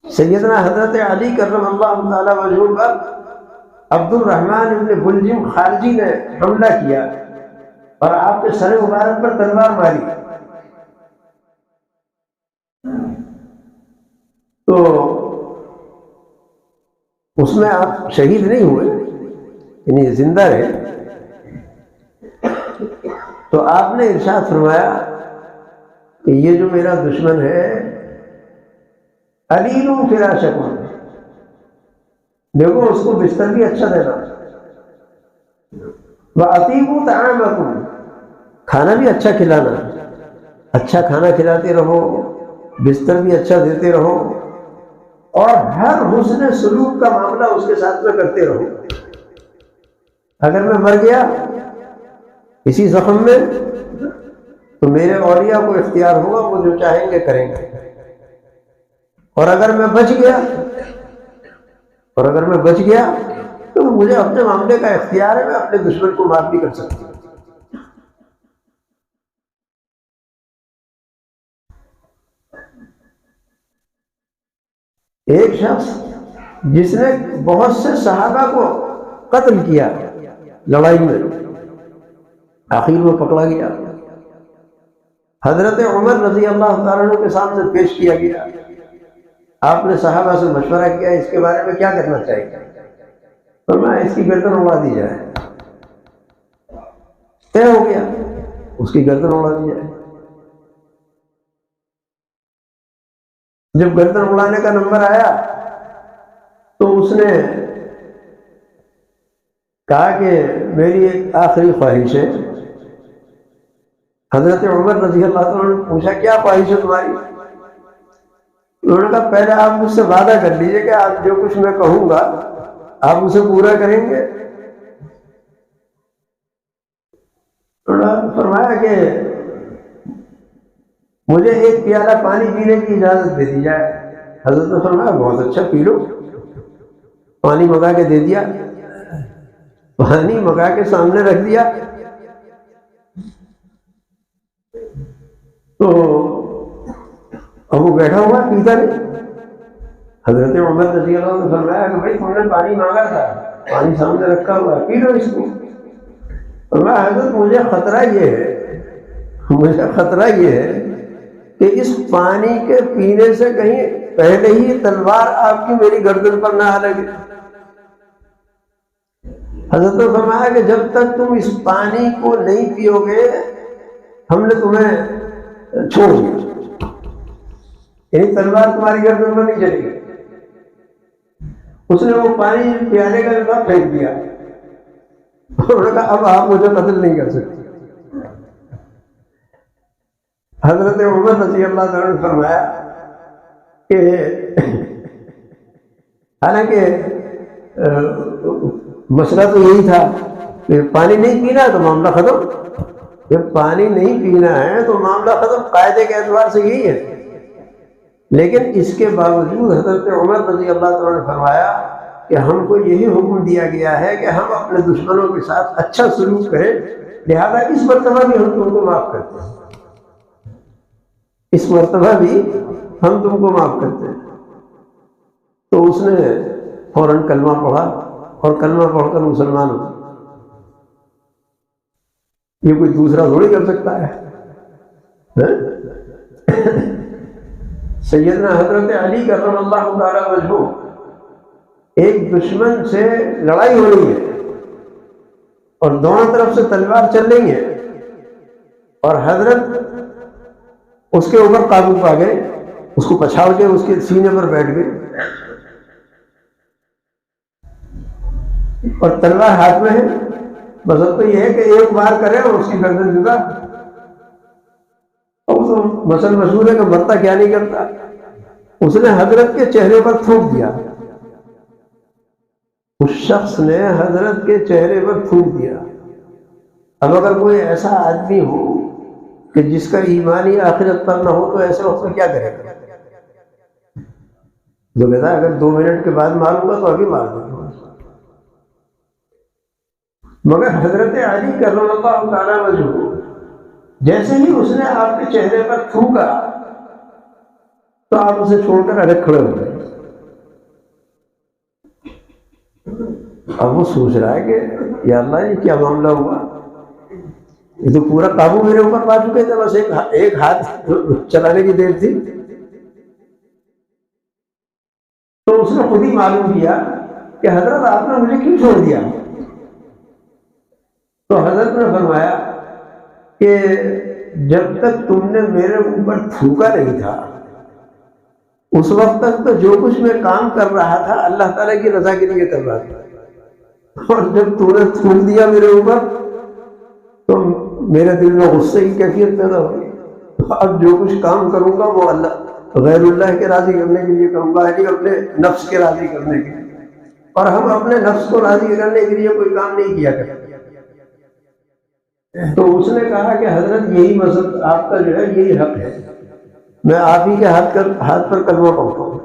سیدنا حضرت علی کرم اللہ تعالی وجہہ پر عبد الرحمن ابن بلجم خارجی نے حملہ کیا اور آپ کے سر مبارک پر تلوار ماری، تو اس میں آپ شہید نہیں ہوئے، یعنی زندہ رہے۔ تو آپ نے ارشاد فرمایا کہ یہ جو میرا دشمن ہے علیل فراشکم، دیکھو اس کو بستر بھی اچھا دینا، وَأَطِيبُوا طَعَامَكُمْ، کھانا بھی اچھا کھلانا، اچھا کھانا کھلاتے رہو، بستر بھی اچھا دیتے رہو، اور ہر حسن سلوک کا معاملہ اس کے ساتھ میں کرتے رہو۔ اگر میں مر گیا اسی زخم میں تو میرے اولیاء کو اختیار ہوگا، وہ جو چاہیں گے کریں گے، اور اگر میں بچ گیا تو مجھے اپنے معاملے کا اختیار ہے، میں اپنے دشمن کو معاف بھی کر سکتا ہوں۔ ایک شخص جس نے بہت سے صحابہ کو قتل کیا لڑائی میں، آخر میں پکڑا گیا، حضرت عمر رضی اللہ تعالیٰ عنہ کے سامنے پیش کیا گیا، آپ نے صحابہ سے مشورہ کیا اس کے بارے میں کیا کرنا چاہیے، فرمایا اس کی گردن اڑا دی جائے، طے ہو گیا اس کی گردن اڑا دی جائے۔ جب گردن اڑانے کا نمبر آیا تو اس نے کہا کہ میری ایک آخری خواہش ہے۔ حضرت عمر رضی اللہ عنہ نے پوچھا کیا خواہش ہے تمہاری؟ انہوں نے کہا پہلے آپ مجھ سے وعدہ کر لیجئے کہ آپ جو کچھ میں کہوں گا آپ اسے پورا کریں گے۔ انہوں نے فرمایا کہ مجھے ایک پیالہ پانی پینے کی اجازت دے دی جائے۔ حضرت نے فرمایا بہت اچھا، پی لو۔ پانی منگا کے دے دیا، پانی منگا کے سامنے رکھ دیا، تو اب وہ بیٹھا ہوا پیتا نہیں۔ حضرت عمر رضی اللہ عنہ نے فرمایا کہ بھائی تم نے پانی مانگا تھا، پانی سامنے رکھا ہوا ہے، پی لو اس کو۔ فرمایا حضرت مجھے خطرہ یہ ہے کہ اس پانی کے پینے سے کہیں پہلے ہی تلوار آپ کی میری گردن پر نہ آ لگے۔ حضرت نے فرمایا کہ جب تک تم اس پانی کو نہیں پیو گے ہم نے تمہیں چھوڑ دیا، یعنی تلوار تمہاری گردن پر نہیں چلے گی۔ اس نے وہ پانی پیانے کا جو پھینک دیا، انہوں نے کہا اب آپ مجھے قتل نہیں کر سکتے۔ حضرت عمر رضی اللہ تعالیٰ نے فرمایا کہ حالانکہ مسئلہ تو یہی تھا کہ پانی نہیں پینا ہے تو معاملہ ختم، جب پانی نہیں پینا ہے تو معاملہ ختم، قاعدے کے اعتبار سے یہی ہے۔ لیکن اس کے باوجود حضرت عمر رضی اللہ تعالیٰ نے فرمایا کہ ہم کو یہی حکم دیا گیا ہے کہ ہم اپنے دشمنوں کے ساتھ اچھا سلوک کریں، لہذا اس مرتبہ بھی ہم تم کو معاف کرتے ہیں۔ اس مرتبہ بھی ہم تم کو معاف کرتے ہیں۔ تو اس نے فوراً کلمہ پڑھا اور کلمہ پڑھ کر مسلمان ہو۔ یہ کوئی دوسرا تھوڑی کر سکتا ہے۔ سیدنا حضرت علی کرم اللہ تعالی وجہہ، ایک دشمن سے لڑائی ہو رہی ہے اور دونوں طرف سے تلوار چل رہی ہے، اور حضرت اس کے اوپر قابو پا گئے، اس کو پچھاڑ کے اس کے سینے پر بیٹھ گئے، اور تلوار ہاتھ میں ہے۔ بس اب تو یہ ہے کہ ایک بار کرے اور اس کی گردن جدا۔ اب تو مثل مشہور ہے کہ مرتا کیا نہیں کرتا۔ اس نے حضرت کے چہرے پر تھوک دیا، اس شخص نے حضرت کے چہرے پر تھوک دیا۔ اب اگر کوئی ایسا آدمی ہو کہ جس کا ایمان ہی آخرت پر نہ ہو تو ایسے وقت میں کیا کرے گا؟ جو کہتا ہے اگر 2 منٹ کے بعد ماروں گا تو ابھی مار دوں گا۔ مگر حضرت علی کرم اللہ تعالیٰ وجہہ جیسے ہی اس نے آپ کے چہرے پر تھوکا تو آپ اسے چھوڑ کر الگ کھڑے ہو گئے۔ اب وہ سوچ رہا ہے کہ یا اللہ یہ کیا معاملہ ہوا، یہ تو پورا قابو میرے اوپر پا چکے تھے، بس ایک ہاتھ چلانے کی دیر تھی۔ تو اس نے خود ہی معلوم کیا کہ حضرت آپ نے مجھے کیوں چھوڑ دیا؟ تو حضرت نے فرمایا کہ جب تک تم نے میرے اوپر تھوکا نہیں تھا اس وقت تک تو جو کچھ میں کام کر رہا تھا اللہ تعالیٰ کی رضا کے لیے کر رہا تھا، اور جب تو نے تھوک دیا میرے اوپر تو میرے دل میں غصے کی کیفیت پیدا ہو گئی۔ اب جو کچھ کام کروں گا وہ اللہ غیر اللہ کے راضی کرنے کے لیے کروں گا، یعنی اپنے نفس کے راضی کرنے کے لیے، اور ہم اپنے نفس کو راضی کرنے کے لیے کوئی کام نہیں کیا کرتے۔ تو اس نے کہا کہ حضرت یہی مذہب آپ کا جو ہے یہی حق ہے، میں آپ ہی کے ہاتھ پر کلمہ پڑھتا ہوں،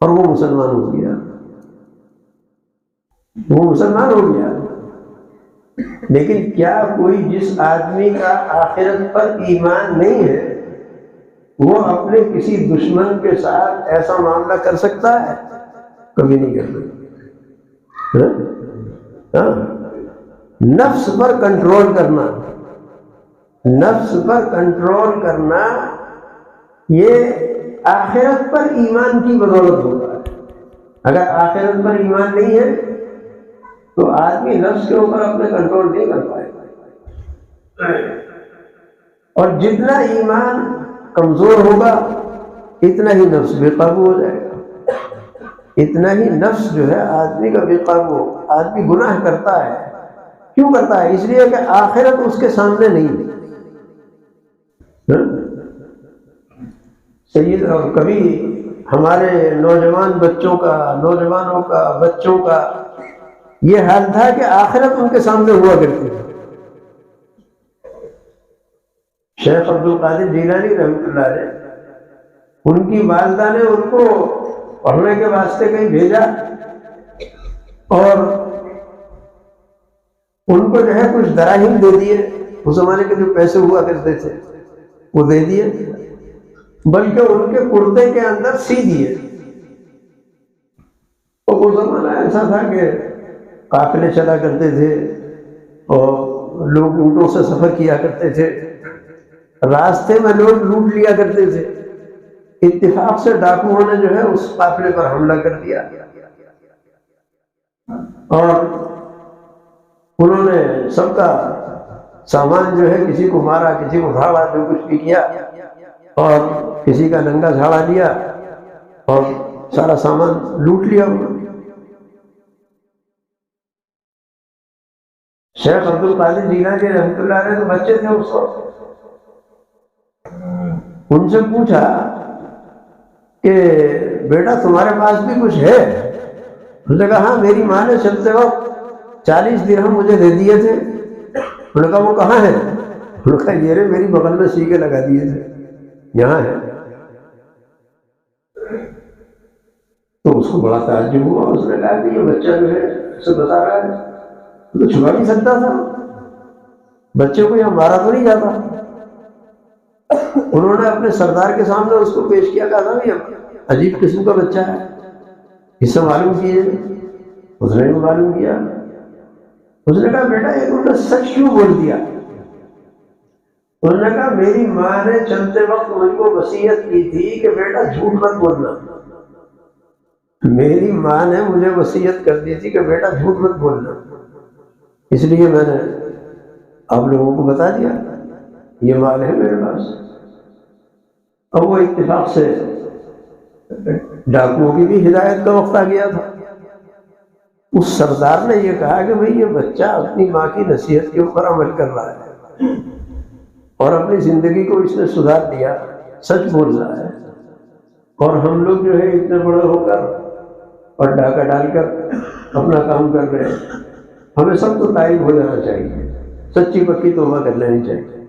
اور وہ مسلمان ہو گیا، وہ مسلمان ہو گیا۔ لیکن کیا کوئی جس آدمی کا آخرت پر ایمان نہیں ہے وہ اپنے کسی دشمن کے ساتھ ایسا معاملہ کر سکتا ہے؟ کبھی نہیں کر سکتا۔ نفس پر کنٹرول کرنا، نفس پر کنٹرول کرنا یہ آخرت پر ایمان کی بدولت ہوتا ہے۔ اگر آخرت پر ایمان نہیں ہے تو آدمی نفس کے اوپر اپنے کنٹرول نہیں کر پائے گا، اور جتنا ایمان کمزور ہوگا اتنا ہی نفس بے قابو ہو جائے گا، اتنا ہی نفس جو ہے آدمی کا بے قابو ہو۔ آدمی گناہ کرتا ہے، کیوں کرتا ہے؟ اس لیے کہ آخرت اس کے سامنے نہیں ہے۔ سید اور کبھی ہمارے نوجوانوں کا بچوں کا یہ حال تھا کہ آخرت ان کے سامنے ہوا کرتی ہے۔ شیخ عبد القادر جیلانی رحمۃ اللہ علیہ، ان کی والدہ نے ان کو پڑھنے کے واسطے کہیں بھیجا، اور ان کو جو ہے کچھ دراہیم دے دیے، اس زمانے کے جو پیسے ہوا کرتے تھے وہ دے دیے، بلکہ ان کے کرتے کے اندر سی دیے۔ اور وہ زمانہ ایسا تھا کہ قافلے چلا کرتے تھے اور لوگ اونٹوں سے سفر کیا کرتے تھے، راستے میں لوگ لوٹ لیا کرتے تھے۔ اتفاق سے ڈاکوؤں نے جو ہے اس قافلے پر حملہ کر دیا، اور انہوں نے سب کا سامان جو ہے کسی کو مارا، کسی کو دھاڑا، جو کچھ بھی کیا، اور کسی کا ننگا جھاڑا لیا اور سارا سامان لوٹ لیا انہوں نے۔ شیخ عبد القادر جیلانی رحمۃ اللہ علیہ تو بچے تھے اس وقت، ان سے پوچھا کہ بیٹا تمہارے پاس بھی کچھ ہے؟ انہوں نے کہا ہاں، میری ماں نے چلتے وقت 40 درہم مجھے دے دیے تھے۔ انہوں نے کہا وہ کہاں ہے؟ انہوں نے کہا یہ رہے، میری بغل میں سی کے لگا دیے تھے، یہاں ہے۔ تو اس کو بڑا تعجب ہوا، اس نے کہا کہ یہ بچہ جو ہے اسے بتا رہا ہے، تو چھپا نہیں سکتا تھا، بچے کو یہ مارا تو نہیں جاتا۔ انہوں نے اپنے سردار کے سامنے اس کو پیش کیا، کہا تھا یہ عجیب قسم کا بچہ ہے، اس سے معلوم کیے۔ اس نے بھی معلوم کیا، اس نے کہا بیٹا یہ تم نے سچ کیوں بول دیا؟ انہوں نے کہا میری ماں نے چلتے وقت مجھ کو وصیت کی تھی کہ بیٹا جھوٹ مت بولنا، میری ماں نے مجھے وصیت کر دی تھی کہ بیٹا جھوٹ مت بولنا، اس لیے میں نے آپ لوگوں کو بتا دیا یہ مال ہے میرے پاس۔ اب وہ اتفاق سے ڈاکوؤں کی بھی ہدایت کا وقت آ گیا تھا۔ اس سردار نے یہ کہا کہ بھئی یہ بچہ اپنی ماں کی نصیحت کے اوپر عمل کر رہا ہے اور اپنی زندگی کو اس نے سدھار دیا، سچ بول رہا ہے، اور ہم لوگ جو ہے اتنے بڑے ہو کر اور ڈاکہ ڈال کر اپنا کام کر رہے ہیں، ہمیں سب کو تائب ہو جانا چاہیے، سچی پکی توبہ کر لینی چاہیے۔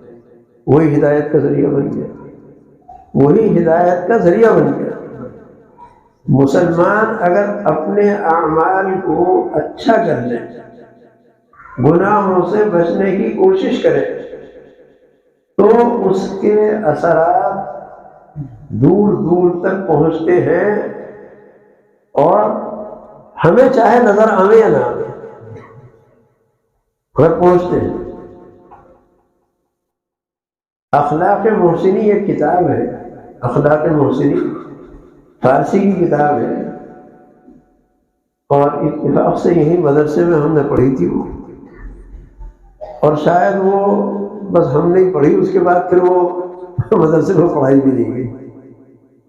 وہی ہدایت کا ذریعہ بن گیا، وہی ہدایت کا ذریعہ بن گیا۔ مسلمان اگر اپنے اعمال کو اچھا کر لے، گناہوں سے بچنے کی کوشش کرے، تو اس کے اثرات دور دور تک پہنچتے ہیں، اور ہمیں چاہے نظر آئے یا نہ آئے گھر پہنچتے ہیں۔ اخلاق محسنی ایک کتاب ہے، اخلاق محسنی فارسی کی کتاب ہے، اور اتفاق سے یہی مدرسے میں ہم نے پڑھی تھی وہ، اور شاید وہ بس ہم نے پڑھی، اس کے بعد پھر وہ مدرسے میں پڑھائی بھی نہیں گئی۔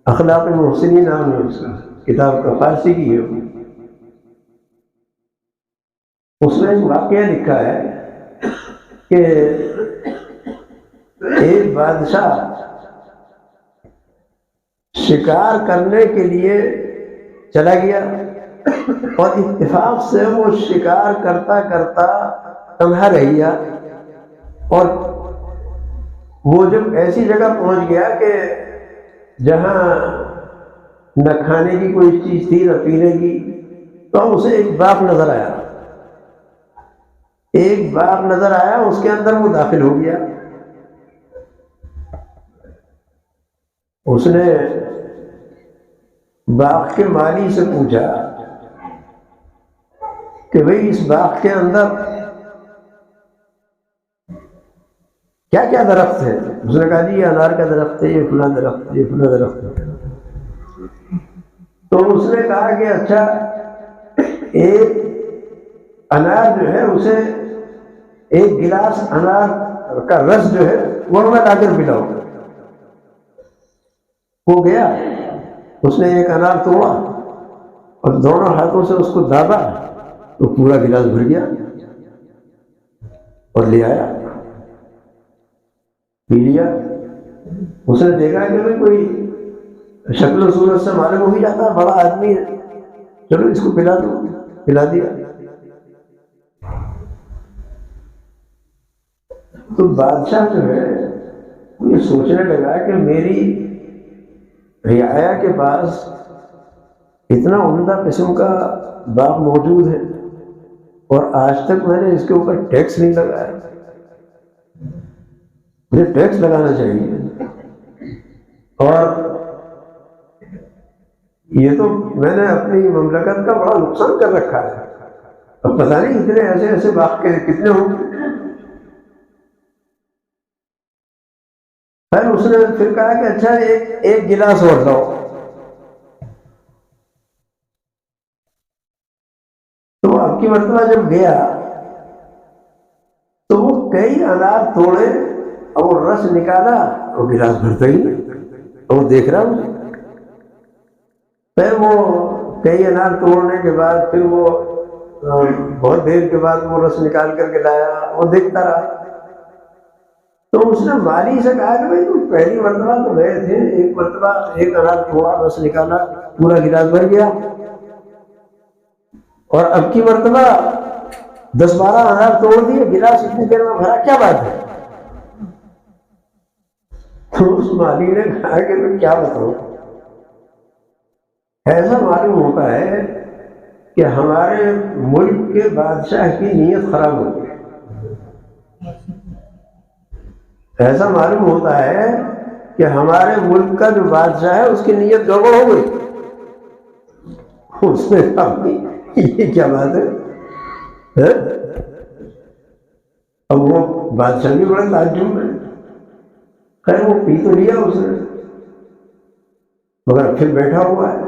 اخلاق محسنی نام ہے اس کا، کتاب کا، فارسی کی ہے وہ۔ اس نے ایک واقعہ لکھا ہے کہ ایک بادشاہ شکار کرنے کے لیے چلا گیا، اور اتفاق سے وہ شکار کرتا کرتا تنہا رہ گیا، اور وہ جب ایسی جگہ پہنچ گیا کہ جہاں نہ کھانے کی کوئی چیز تھی نہ پینے کی، تو اسے ایک باغ نظر آیا، ایک باغ نظر آیا، اس کے اندر وہ داخل ہو گیا۔ اس نے باغ کے مالی سے پوچھا کہ بھئی اس باغ کے اندر کیا کیا درخت ہے؟ اس نے کہا جی یہ انار کا درخت ہے، یہ فلاں درخت ہے، یہ فلاں درخت ہے۔ تو اس نے کہا کہ اچھا ایک انار جو ہے اسے ایک گلاس انار کا رس جو ہے وہ میں لا کر پلاؤ۔ وہ گیا، اس نے ایک انار توڑا اور دونوں ہاتھوں سے اس کو دابا، تو پورا گلاس بھر گیا، اور لے آیا، پی لیا۔ اس نے دیکھا کہ بھئی کوئی شکل و صورت سے معلوم ہو ہی جاتا ہے بڑا آدمی ہے، چلو اس کو پلا دو، پلا دیا۔ تو بادشاہ جو ہے وہ یہ سوچنے لگا کہ میری رعایا کے پاس اتنا عمدہ قسم کا باغ موجود ہے، اور آج تک میں نے اس کے اوپر ٹیکس نہیں لگایا، مجھے ٹیکس لگانا چاہیے، اور یہ تو میں نے اپنی مملکت کا بڑا نقصان کر رکھا ہے، اب پتہ نہیں اتنے ایسے ایسے باغ کے کتنے ہوں گے۔ پھر اس نے پھر کہا کہ اچھا ایک گلاس اور لاؤ۔ تو اب کی مرتبہ جب گیا تو وہ کئی انار توڑے اور رس نکالا، اور گلاس بھرتا ہی نہیں، اور وہ دیکھ رہا مجھے۔ پھر وہ کئی انار توڑنے کے بعد پھر وہ بہت دیر کے بعد وہ رس نکال کر کے لایا، وہ دیکھتا رہا۔ تو اس نے مالی سے کہا کہ بھائی تم پہلی مرتبہ تو گئے تھے، ایک مرتبہ ایک انار توڑا، رس نکالا، پورا گلاس بھر گیا، اور اب کی مرتبہ 10-12 انار توڑ دیے، گلاس اتنی دیر میں بھرا، کیا بات ہے؟ تو اس مالی نے کہا کہ میں کیا بتاؤں، ایسا معلوم ہوتا ہے کہ ہمارے ملک کے بادشاہ کی نیت خراب ہوتی ہے، ایسا معلوم ہوتا ہے کہ ہمارے ملک کا جو بادشاہ ہے اس کی نیت گڑبڑ ہو گئی. اس نے کہا یہ کیا بات ہے؟ اب وہ بادشاہ بھی بڑے تعجب میں. خیر وہ پی تو لیا اس نے، مگر پھر بیٹھا ہوا ہے،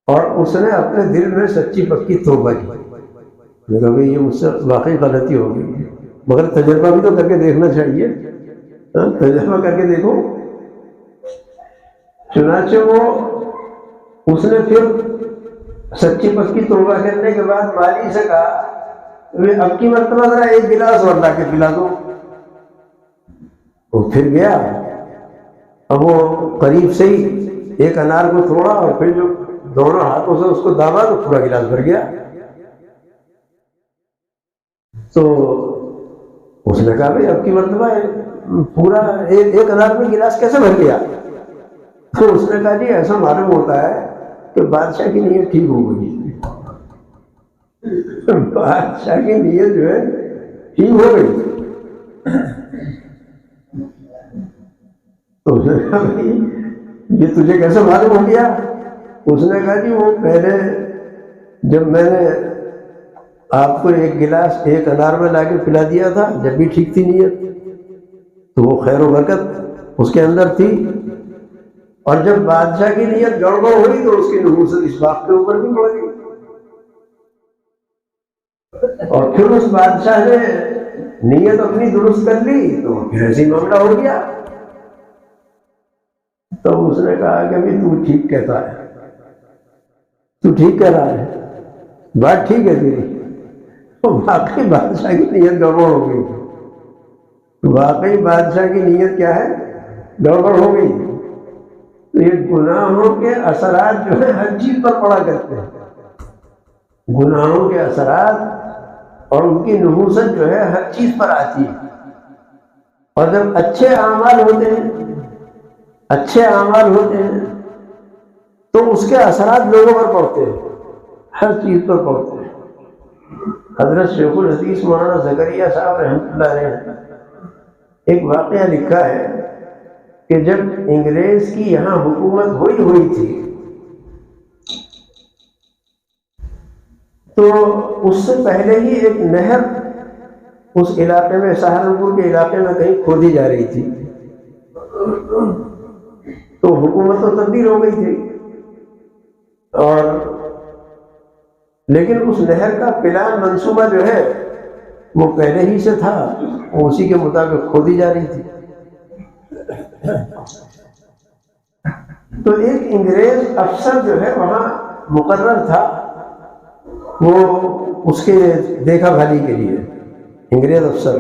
اور اس نے اپنے دل میں سچی پکی توبہ کی. میں کہا بھائی یہ مجھ سے واقعی غلطی ہو گئی، مگر تجربہ بھی تو کر کے دیکھنا چاہیے. تجربہ کر کے دیکھو. چنانچہ وہ اس نے پھر سچی پکی توبہ کرنے کے بعد مالی سے کہا اب کی مرتبہ ذرا ایک گلاس اور لا کے پلا دو. وہ پھر گیا، اب وہ قریب سے ہی ایک انار کو توڑا اور پھر جو دونوں ہاتھوں سے اس کو دابا تو پورا گلاس بھر گیا. تو اس نے کہا بھائی اب کی مرتبہ پورا ایک انار میں گلاس کیسے بھر گیا؟ تو اس نے کہا جی ایسا معلوم ہوتا ہے کہ بادشاہ کی نیت ٹھیک ہو گئی. بادشاہ کی نیت جو ہے ٹھیک ہو گئی. تو اس نے کہا بھائی یہ تجھے کیسے معلوم ہو گیا؟ اس نے کہا جی وہ پہلے جب میں نے آپ کو ایک گلاس ایک انار میں لا کے پلا دیا تھا جب بھی ٹھیک تھی نیت، تو وہ خیر و برکت اس کے اندر تھی، اور جب بادشاہ کی نیت گڑبڑ ہوئی تو اس کی نحوست اس بات کے اوپر بھی پڑ گئی، اور پھر اس بادشاہ نے نیت اپنی درست کر لی تو پھر ایسی معاملہ ہو گیا. تو اس نے کہا کہ بھی تو ٹھیک کہتا ہے، تو ٹھیک کہہ رہا ہے، بات ٹھیک ہے تیری. واقعی بادشاہ کی نیت گڑبڑ ہو گئی. واقعی بادشاہ کی نیت کیا ہے؟ گڑبڑ ہو گئی. تو یہ گناہوں کے اثرات جو ہے ہر چیز پر پڑا کرتے ہیں. گناہوں کے اثرات اور ان کی نحوست جو ہے ہر چیز پر آتی ہے. اور جب اچھے اعمال ہوتے ہیں تو اس کے اثرات لوگوں پر پڑتے ہیں، ہر چیز پر پڑتے ہیں. حضرت شیخ الحدیث مولانا زکریا صاحب رحمۃ اللہ علیہ نے ایک واقعہ لکھا ہے کہ جب انگریز کی یہاں حکومت ہوئی تھی تو اس سے پہلے ہی ایک نہر اس علاقے میں سہارنپور کے علاقے میں کہیں کھودی جا رہی تھی. تو حکومت تو تبدیل ہو گئی تھی، اور لیکن اس نہر کا پلان منصوبہ جو ہے وہ پہلے ہی سے تھا، اسی کے مطابق کھودی جا رہی تھی. تو ایک انگریز افسر جو ہے وہاں مقرر تھا، وہ اس کے دیکھا بھالی کے لیے انگریز افسر.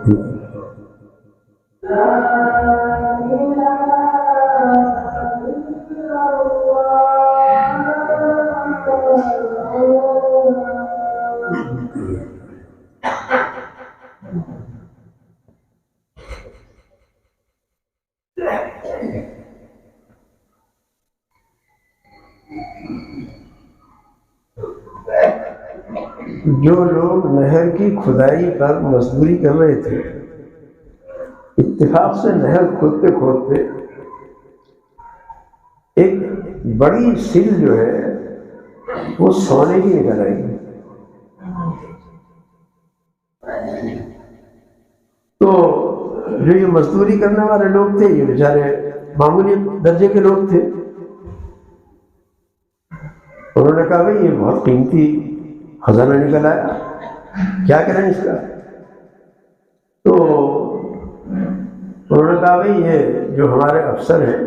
جو لوگ نہر کی کھدائی پر مزدوری کر رہے تھے، اتفاق سے نہر کھودتے کھودتے ایک بڑی سل جو ہے وہ سونے کی نکل آئی. تو جو یہ مزدوری کرنے والے لوگ تھے، یہ بیچارے معمولی درجے کے لوگ تھے. انہوں نے کہا بھائی یہ بہت قیمتی خزانہ نکل آیا، کیا کریں اس کا؟ تو انہوں نے کہا بھائی یہ جو ہمارے افسر ہیں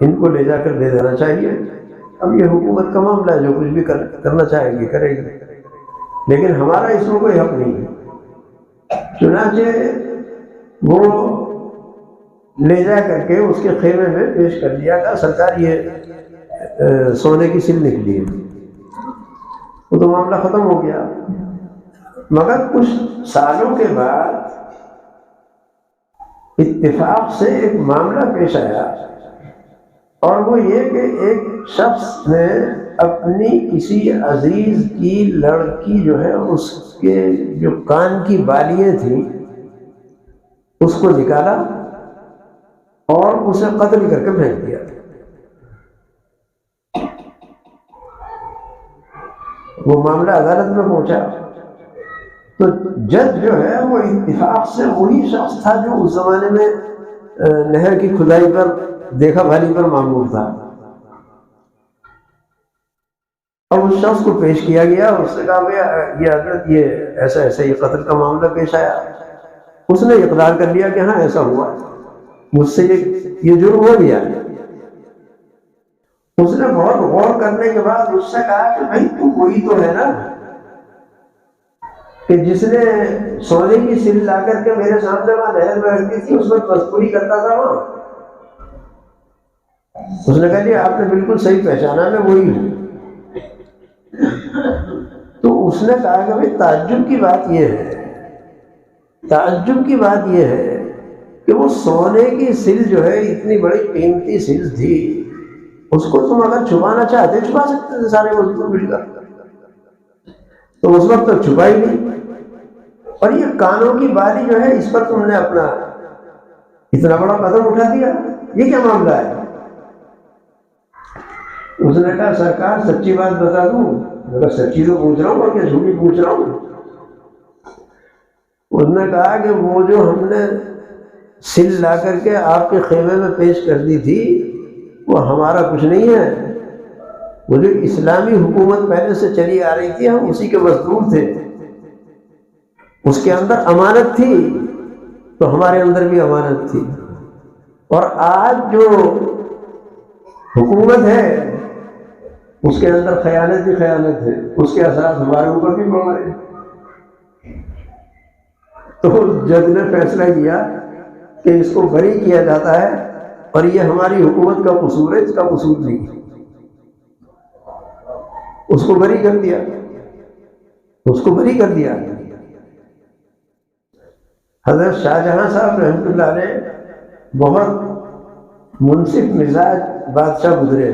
ان کو لے جا کر دے دینا چاہیے. اب یہ حکومت کا معاملہ ہے، جو کچھ بھی کرنا چاہے گی کرے گی، لیکن ہمارا اس میں کوئی حق نہیں ہے. چنانچہ وہ لے جا کر کے اس کے خیمے میں پیش کر دیا کہ سرکار یہ سونے کی سل نکلی ہے. وہ تو معاملہ ختم ہو گیا. مگر کچھ سالوں کے بعد اتفاق سے ایک معاملہ پیش آیا، اور وہ یہ کہ ایک شخص نے اپنی کسی عزیز کی لڑکی جو ہے اس کے جو کان کی بالیاں تھیں اس کو نکالا اور اسے قتل کر کے پھینک دیا. وہ معاملہ عدالت میں پہنچا تو جج جو ہے وہ اتفاق سے وہی شخص تھا جو اس زمانے میں نہر کی کھدائی پر دیکھا بھالی پر معمور تھا. اور اس شخص کو پیش کیا گیا، اس سے کہا یہ حضرت یہ ایسا ایسا یہ قتل کا معاملہ پیش آیا. اس نے اقرار کر لیا کہ ہاں ایسا ہوا، مجھ سے یہ جرم ہو گیا. اس نے بہت غور کرنے کے بعد اس سے کہا کہ بھائی تو وہی تو ہے نا کہ جس نے سونے کی سل لا کر کے میرے سامنے وہاں نہر میں رکھی تھی، اس میں مزدوری کرتا تھا وہاں. اس نے کہا جی آپ نے بالکل صحیح پہچانا، میں وہی ہوں. تو اس نے کہا کہ بھائی تعجب کی بات یہ ہے کہ وہ سونے کی سل جو ہے اتنی بڑی قیمتی سل تھی، اس کو تم اگر چھپانا چاہتے چھپا سکتے تھے سارے مزدور مل کر. تو اس وقت تک چھپا ہی نہیں. اور یہ کانوں کی بالی جو ہے اس پر تم نے اپنا اتنا بڑا قدم اٹھا دیا، یہ کیا معاملہ ہے؟ اس نے کہا سرکار سچی بات بتا دوں؟ میں سچی تو پوچھ رہا ہوں اور کیا جھوٹی پوچھ رہا ہوں؟ اس نے کہا کہ وہ جو ہم نے سل لا کر کے آپ کے خیمے میں پیش کر دی تھی وہ ہمارا کچھ نہیں ہے. وہ جو اسلامی حکومت پہلے سے چلی آ رہی تھی ہم اسی کے مزدور تھے. اس کے اندر امانت تھی تو ہمارے اندر بھی امانت تھی. اور آج جو حکومت ہے اس کے اندر خیانت ہی خیانت ہے، اس کے اثرات ہمارے اوپر بھی پڑ رہے ہیں. تو جج نے فیصلہ کیا کہ اس کو بری کیا جاتا ہے اور یہ ہماری حکومت کا قصور ہے، اس کا قصور نہیں. اس کو بری کر دیا. حضرت شاہجہاں صاحب رحمۃ اللہ علیہ بہت منصف مزاج بادشاہ گزرے.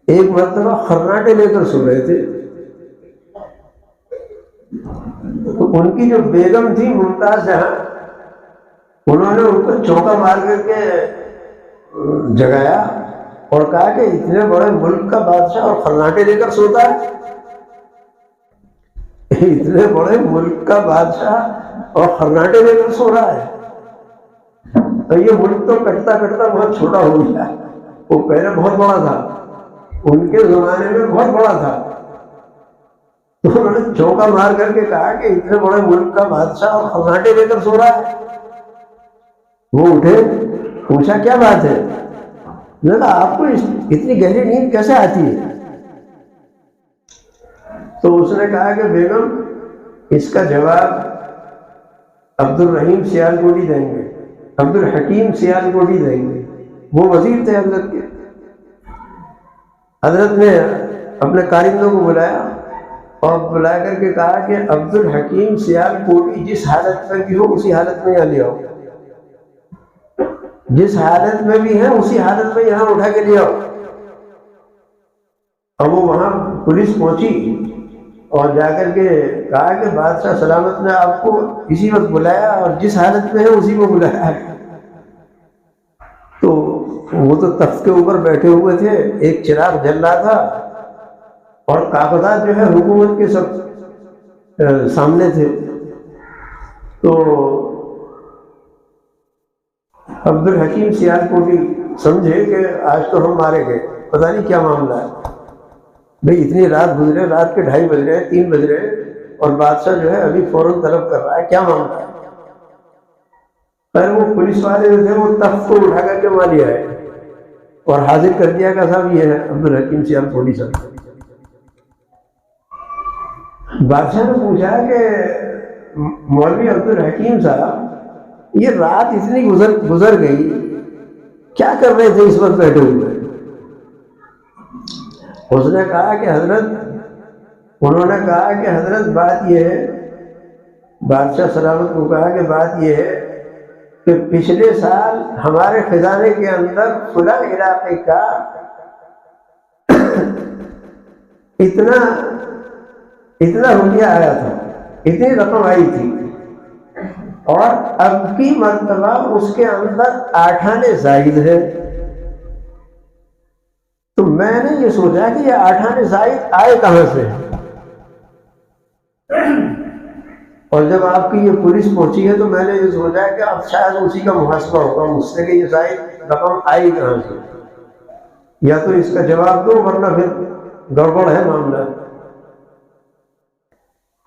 ایک مرتبہ خرناٹے لے کر سو رہے تھے تو ان کی جو بیگم تھی ممتاز جہاں، انہوں نے ان کو چونکا مار کر کے جگایا اور کہا کہ اتنے بڑے ملک کا بادشاہ اور خرناٹے لے کر سوتا ہے. اتنے بڑے ملک کا بادشاہ اور خرناٹے لے کر سو رہا ہے. تو یہ ملک تو کٹتا کٹتا بہت چھوٹا ہو گیا. وہ پہلے بہت بڑا تھا، ان کے زمانے میں بہت بڑا تھا. تو انہوں نے چونکا مار کر کے کہا کہ اتنے بڑے ملک کا بادشاہ اور خرناٹے لے کر سو رہا ہے. وہ اٹھے، پوچھا کیا بات ہے؟ میں نے کہا آپ کو اتنی گہری نیند کیسے آتی ہے؟ تو اس نے کہا کہ بیگم اس کا جواب عبد الرحیم سیالکوٹی دیں گے، عبد الحکیم سیالکوٹی دیں گے، وہ وزیر تھے حضرت کے۔ حضرت نے اپنے کارندوں کو بلایا اور بلا کر کے کہا کہ عبد الحکیم سیالکوٹی جس حالت میں بھی ہو اسی حالت میں یہاں لے آؤ، جس حالت میں بھی ہیں اسی حالت میں یہاں اٹھا کے لے آؤ۔ اب وہ وہاں پولیس پہنچی اور جا کر کے کہا کہ بادشاہ سلامت نے آپ کو اسی وقت بلایا اور جس حالت میں ہے اسی کو بلایا ہے۔ تو وہ تو تخت کے اوپر بیٹھے ہوئے تھے، ایک چراغ جل رہا تھا اور کاغذات جو ہے حکومت کے سب سامنے تھے۔ تو عبد الحکیم سیالکوٹی سمجھے کہ آج تو ہم مارے گئے، پتہ نہیں کیا معاملہ ہے بھئی، اتنی رات گزرے، رات کے 2:30 بج رہے ہیں، 3 بج رہے ہیں، اور بادشاہ جو ہے ابھی فوراً طلب کر رہا ہے، کیا معاملہ ہے؟ پر وہ پولیس والے جو تھے وہ تخت کو اٹھا کر کے وہاں لے آئے اور حاضر کر دیا کہ صاحب یہ ہے عبد الحکیم سیالکوٹی صاحب۔ بادشاہ نے پوچھا کہ مولوی عبد الحکیم صاحب، یہ رات اتنی گزر گئی، کیا کر رہے تھے اس وقت بیٹھے ہوئے؟ اس نے کہا کہ حضرت، انہوں نے کہا کہ حضرت بات یہ ہے، بادشاہ سلامت کو کہا کہ بات یہ ہے کہ پچھلے سال ہمارے خزانے کے اندر فلاں علاقے کا اتنا روپیہ آیا تھا، اتنی رقم آئی تھی، اور اب کی مرتبہ اس کے اندر 8 آنے زائد ہے۔ تو میں نے یہ سوچا کہ یہ 8 آنے زائد آئے کہاں سے؟ اور جب آپ کی یہ پولیس پہنچی ہے تو میں نے یہ سوچا کہ اب شاید اسی کا محاسبہ ہوگا مجھ سے کہ یہ زائد رقم آئی کہاں سے، یا تو اس کا جواب دو ورنہ پھر گڑبڑ ہے معاملہ۔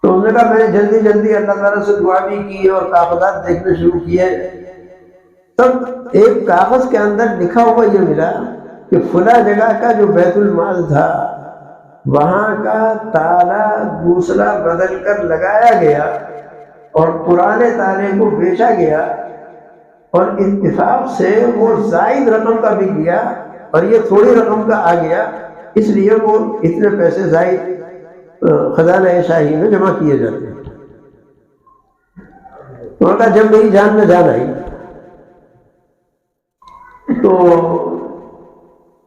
تو انہوں نے کہا میں نے جلدی اللہ تعالیٰ سے دعا بھی کی اور کاغذات دیکھنے شروع کیے، تب ایک کاغذ کے اندر لکھا ہوا یہ ملا کہ فلاں جگہ کا جو بیت المال تھا وہاں کا تالا دوسرا بدل کر لگایا گیا اور پرانے تالے کو بیچا گیا، اور اتفاق سے وہ زائد رقم کا بھی گیا اور یہ تھوڑی رقم کا آ گیا، اس لیے وہ اتنے پیسے زائد خزانہ شاہی میں جمع کیے جاتے ہیں۔ انہوں نے کہا جب میری جان میں جان آئی تو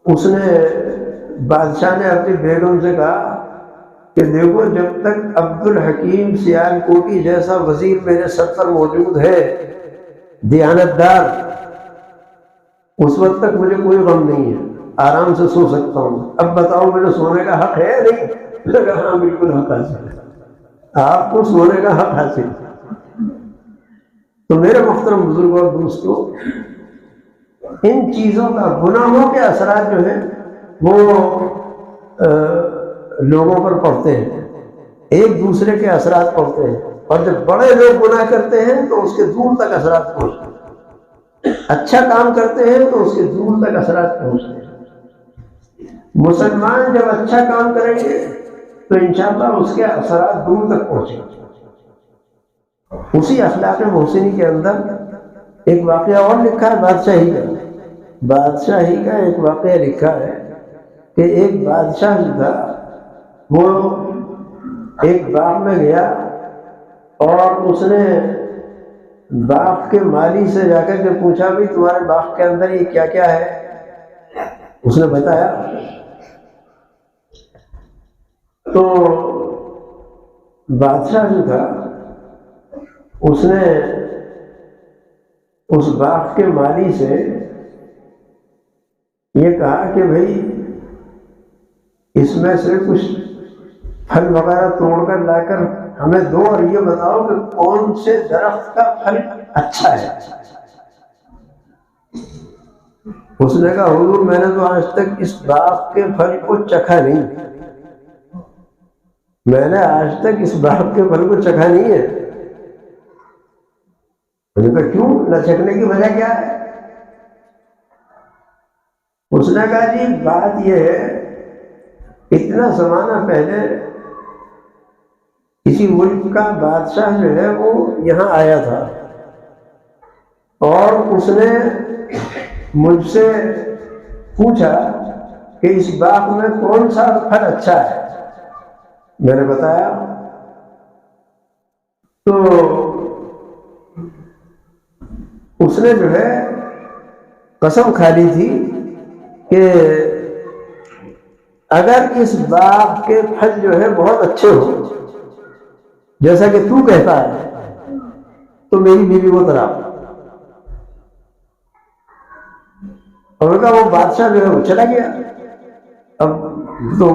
اس نے، بادشاہ نے اپنی بیگم سے کہا کہ دیکھو جب تک عبد الحکیم سیالکوٹی جیسا وزیر میرے سر پر موجود ہے، دیانتدار، اس وقت تک مجھے کوئی غم نہیں ہے، آرام سے سو سکتا ہوں۔ اب بتاؤ میرے سونے کا حق ہے نہیں؟ ہاں بالکل حق حاصل ہے، آپ کو سونے کا حق حاصل ہے۔ تو میرے محترم بزرگوں اور دوستوں، ان چیزوں کا، گناہوں کے اثرات جو ہیں وہ لوگوں پر پڑتے ہیں، ایک دوسرے کے اثرات پڑتے ہیں، اور جب بڑے لوگ گناہ کرتے ہیں تو اس کے دور تک اثرات پہنچتے ہیں، اچھا کام کرتے ہیں تو اس کے دور تک اثرات پہنچتے ہیں۔ مسلمان جب اچھا کام کریں گے تو انشاءاللہ اس کے اثرات دور تک پہنچیں گے۔ اسی اخلاق محسنی کے اندر ایک واقعہ اور لکھا ہے بادشاہی کا ایک واقعہ لکھا ہے کہ ایک بادشاہ جو تھا وہ ایک باغ میں گیا اور اس نے باغ کے مالی سے جا کر کے پوچھا بھائی تمہارے باغ کے اندر یہ کیا کیا ہے؟ اس نے بتایا تو بادشاہ جو تھا اس نے اس باغ کے مالی سے یہ کہا کہ بھائی اس میں سے کچھ پھل وغیرہ توڑ کر لا کر ہمیں دو اور یہ بتاؤ کہ کون سے درخت کا پھل اچھا ہے۔ اس نے کہا حضور میں نے تو آج تک اس باغ کے پھل کو چکھا نہیں، میں نے آج تک اس باغ کے پھل کو چکھا نہیں ہے۔ میں نے کہا کیوں، نہ چکھنے کی وجہ کیا ہے؟ اس نے کہا جی بات یہ ہے اتنا زمانہ پہلے کسی کسی ملک کا بادشاہ جو ہے وہ یہاں آیا تھا اور اس نے مجھ سے پوچھا کہ اس باغ میں کون سا پھل اچھا ہے. میں نے بتایا تو اس نے جو ہے قسم کھا لی تھی کہ اگر اس باغ کے پھل جو ہے بہت اچھے ہو جیسا کہ تو کہتا ہے تو میری بیوی کو طلاق. اور کہا وہ بادشاہ جو ہے وہ چلا گیا. اب تو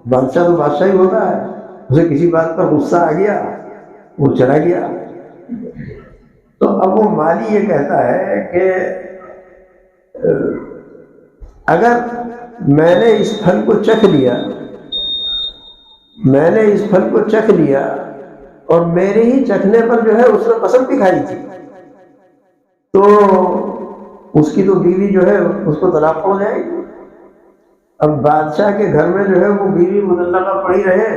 بادشاہ ہی ہوتا ہے, اسے کسی بات پر غصہ آ گیا, وہ چلا گیا. تو اب وہ مالی یہ کہتا ہے کہ اگر میں نے اس پھل کو چکھ لیا اور میرے ہی چکھنے پر جو ہے اس نے قسم بھی کھائی تھی تو اس کی تو بیوی جو ہے اس کو طلاق ہو جائے گی. اب بادشاہ کے گھر میں جو ہے وہ بیوی مطلقہ پڑی رہے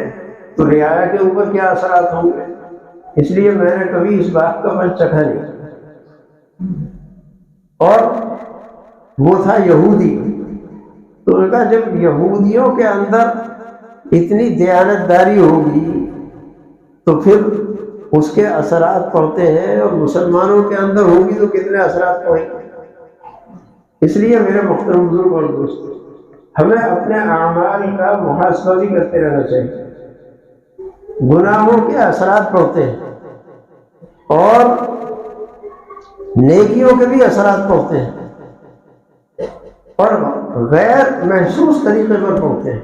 تو رعایا کے اوپر کیا اثرات ہوں گے. اس لیے میں نے کبھی اس بات کا پھل چکھا نہیں. اور وہ تھا یہودی. تو انہوں نے کہا جب یہودیوں کے اندر اتنی دیانتداری ہوگی تو پھر اس کے اثرات پڑتے ہیں, اور مسلمانوں کے اندر ہوگی تو کتنے اثرات پڑیں گے. اس لیے میرے محترم بزرگ اور دوست, ہمیں اپنے اعمال کا محاسبہ بھی کرتے رہنا چاہیے. گناہوں کے اثرات پڑتے ہیں اور نیکیوں کے بھی اثرات پڑتے ہیں اور غیر محسوس طریقے پر پڑتے ہیں.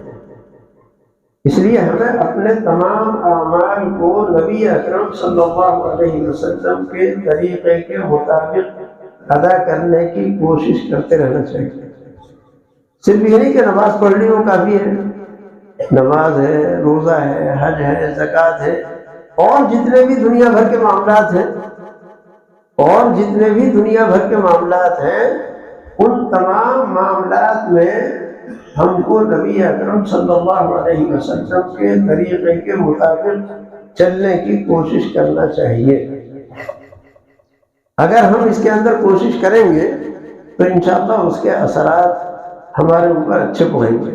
اس لیے ہمیں اپنے تمام اعمال کو نبی اکرم صلی اللہ علیہ وسلم کے طریقے کے مطابق ادا کرنے کی کوشش کرتے رہنا چاہیے. صرف یہ نہیں کہ نماز پڑھ لی وہ کافی ہے. نماز ہے, روزہ ہے, حج ہے, زکوٰۃ ہے, اور جتنے بھی دنیا بھر کے معاملات ہیں ان تمام معاملات میں ہم کو نبی اکرم صلی اللہ علیہ وسلم کے طریقے کے مطابق چلنے کی کوشش کرنا چاہیے. اگر ہم اس کے اندر کوشش کریں گے تو انشاءاللہ اس کے اثرات ہمارے اوپر اچھے پڑیں گے,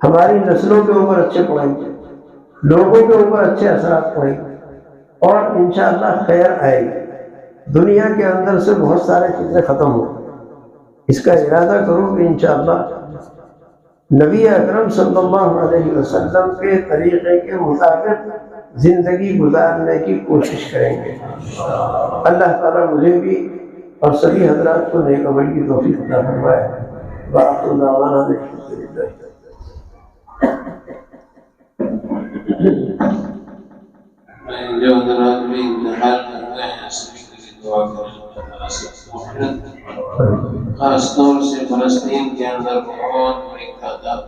ہماری نسلوں کے اوپر اچھے پڑیں گے, لوگوں کے اوپر اچھے اثرات پڑیں گے, اور انشاءاللہ خیر آئے گی. دنیا کے اندر سے بہت سارے فتنے ختم ہوں. اس کا ارادہ کرو کہ انشاءاللہ نبی اکرم صلی اللہ علیہ وسلم کے طریقے کے مطابق زندگی گزارنے کی کوشش کریں گے. اللہ تعالیٰ مجھے بھی اور سبھی حضرات کو نیک عمل کی توفیق عطا فرمائے. وآخر دعوانا الحمدللہ. جو حضرات بھی انتقال کر رہے ہیں سبھی کے لیے دعا کریں. خاص طور سے فلسطین کے اندر بہت بڑی تعداد